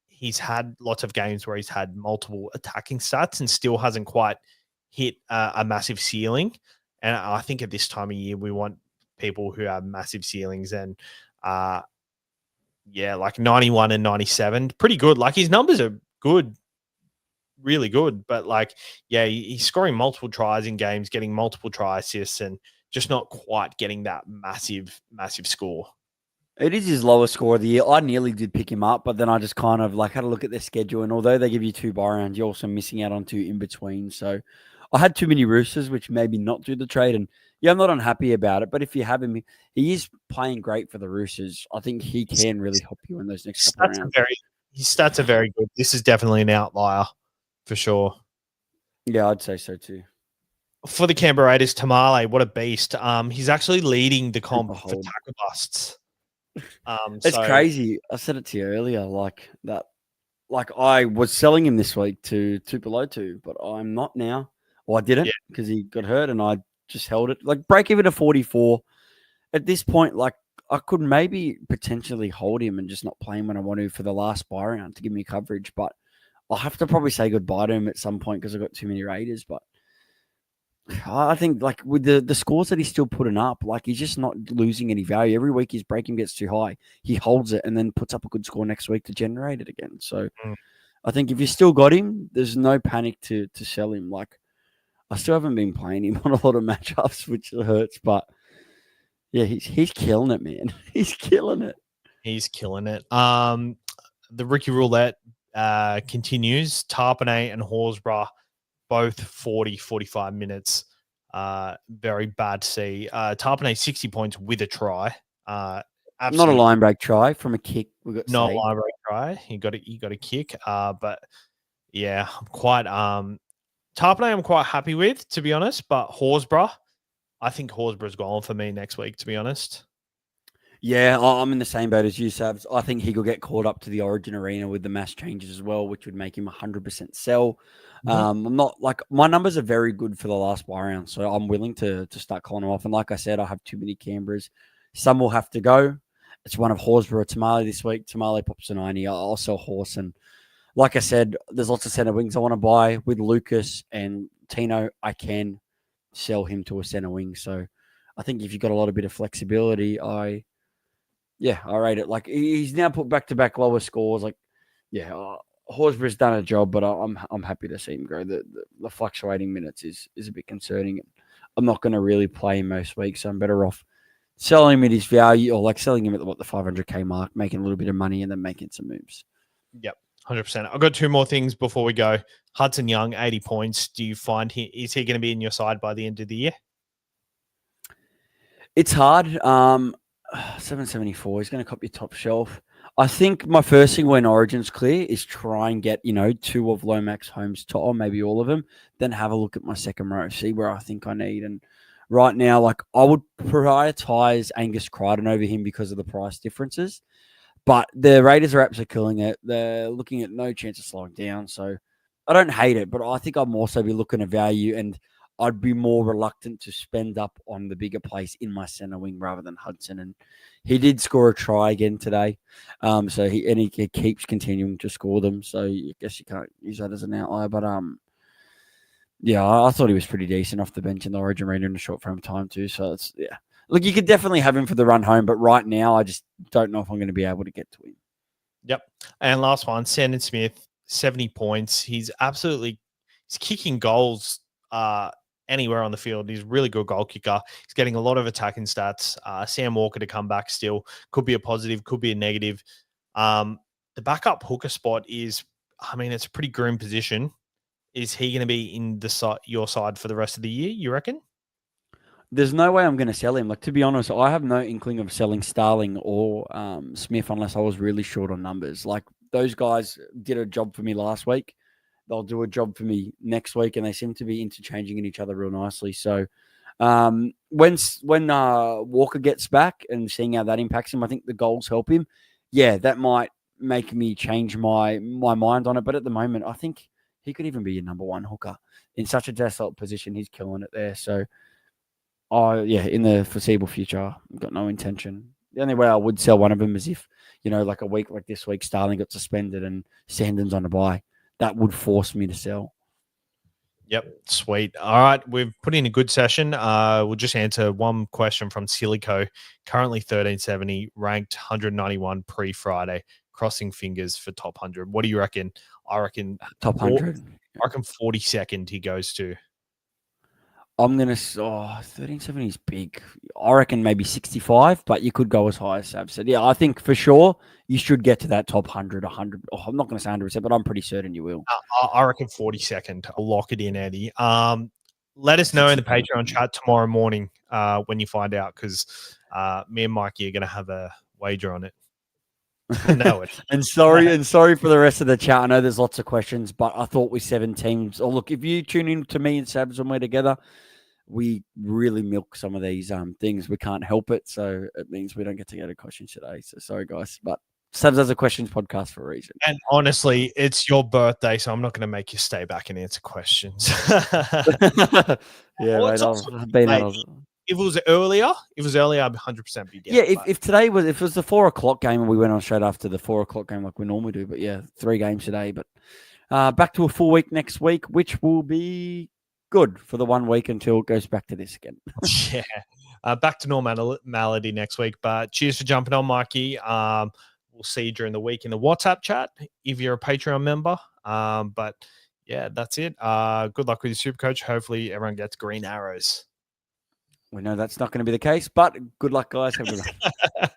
he's had lots of games where he's had multiple attacking stats and still hasn't quite hit a massive ceiling. And I think at this time of year, we want people who have massive ceilings, and like 91 and 97, pretty good. Like, his numbers are good, really good, but like, he's scoring multiple tries in games, getting multiple try assists, and just not quite getting that massive score. It is his lowest score of the year. I nearly did pick him up, but then I just kind of like had a look at their schedule, and although they give you 2 buy rounds, you're also missing out on 2 in between. So I had too many Roosters, which maybe not do the trade, and I'm not unhappy about it. But if you have him, he is playing great for the Roosters. I think he can really help you in those next couple of rounds. His stats are very good. This is definitely an outlier for sure. Yeah, I'd say so too. For the Canberra Raiders, Tamale, what a beast. He's actually leading the comp for tackle busts. It's crazy. I said it to you earlier, like that. Like, I was selling him this week to 2 below 2, but I'm not now. Well, I didn't because he got hurt, and I just held it. Like, break even to 44. At this point, like, I could maybe potentially hold him and just not play him when I want to for the last buy round to give me coverage. But I'll have to probably say goodbye to him at some point because I've got too many Raiders. But I think, like, with the scores that he's still putting up, like, he's just not losing any value. Every week his breaking gets too high. He holds it and then puts up a good score next week to generate it again. So I think if you still got him, there's no panic to sell him. Like, I still haven't been playing him on a lot of matchups, which hurts, but yeah, he's killing it, man. He's killing it. He's killing it. The rookie roulette continues. Tarpanay and Horsburgh, both 40, 45 minutes. Very bad to see. Tarpanay 60 points with a try. Not a line break try from a kick. We got not a line break try. He got a kick. But yeah, I'm quite Tarpanay I'm quite happy with, to be honest. But Horsburgh, I think Horsburgh's gone for me next week, to be honest. Yeah, I'm in the same boat as you, Sabs. I think he could get caught up to the Origin arena with the mass changes as well, which would make him 100% sell. I'm not like my numbers are very good for the last buy round, so I'm willing to start calling them off. And like I said, I have too many Canberras. Some will have to go. It's one of Horsburgh or Tamale this week. Tamale pops a 90. I'll sell Horse. And like I said, there's lots of centre wings I want to buy with Lucas and Tino. I can sell him to a centre wing. So I think if you've got a lot of bit of flexibility, I rate it. Like he's now put back to back lower scores. Like, Horsburgh's done a job, but I'm happy to see him go. The fluctuating minutes is a bit concerning. I'm not going to really play him most weeks, so I'm better off selling him at his value, or like selling him at the 500k mark, making a little bit of money, and then making some moves. Yep, 100%. I've got two more things before we go. Hudson Young, 80 points. Do you find is he going to be in your side by the end of the year? It's hard. 774. He's going to cop your top shelf. I think my first thing when Origin's clear is try and get, two of Lomax Holmes top, or maybe all of them. Then have a look at my second row, see where I think I need. And right now, like I would prioritize Angus Crichton over him because of the price differences. But the Raiders are absolutely killing it. They're looking at no chance of slowing down. So I don't hate it, but I think I'd also be looking at value, and I'd be more reluctant to spend up on the bigger place in my center wing rather than Hudson. And he did score a try again today. So he keeps continuing to score them. So I guess you can't use that as an outlier. But I thought he was pretty decent off the bench in the Origin arena in a short frame of time too. So it's Look, you could definitely have him for the run home, but right now I just don't know if I'm going to be able to get to him. Yep. And last one, Sandon Smith, 70 points. He's kicking goals anywhere on the field. He's a really good goal kicker. He's getting a lot of attacking stats. Sam Walker to come back still. Could be a positive, could be a negative. The backup hooker spot it's a pretty grim position. Is he going to be in your side for the rest of the year, you reckon? There's no way I'm going to sell him. Like, to be honest, I have no inkling of selling Starling or Smith unless I was really short on numbers. Like, those guys did a job for me last week. They'll do a job for me next week, and they seem to be interchanging in each other real nicely. So when Walker gets back and seeing how that impacts him, I think the goals help him. Yeah, that might make me change my mind on it. But at the moment, I think he could even be your number one hooker. In such a desolate position, he's killing it there. So in the foreseeable future, I've got no intention. The only way I would sell one of them is if, like a week like this week, Starling got suspended and Sandon's on a bye. That would force me to sell. Yep, sweet. All right, we've put in a good session. We'll just answer one question from Silico. Currently 1370, ranked 191 pre-Friday. Crossing fingers for top 100. What do you reckon? I reckon top 100. I reckon 42nd he goes to. I'm going to 1370 is big. I reckon maybe 65, but you could go as high as Sav said. Yeah, I think for sure you should get to that top 100, 100. Oh, I'm not going to say 100%, but I'm pretty certain you will. I reckon 42nd. I'll lock it in, Eddie. Let us know in the Patreon chat tomorrow morning when you find out, because me and Mikey are going to have a wager on it. No, and sorry for the rest of the chat. I know there's lots of questions, but I thought we 7 teams. Oh, look, if you tune in to me and Sabs when we're together, we really milk some of these things. We can't help it, so it means we don't get to go to questions today. So sorry, guys, but Sabs has a questions podcast for a reason. And honestly, it's your birthday, so I'm not going to make you stay back and answer questions. Yeah, mate, I've been out of. If it was earlier, I'd 100% be down. Yeah, if it was the 4 o'clock game and we went on straight after the 4 o'clock game like we normally do, but yeah, 3 games today. But back to a full week next week, which will be good for the 1 week until it goes back to this again. Yeah, back to normality next week. But cheers for jumping on, Mikey. We'll see you during the week in the WhatsApp chat if you're a Patreon member. But yeah, that's it. Good luck with your SuperCoach. Hopefully everyone gets green arrows. We know that's not going to be the case, but good luck, guys. Have a good one.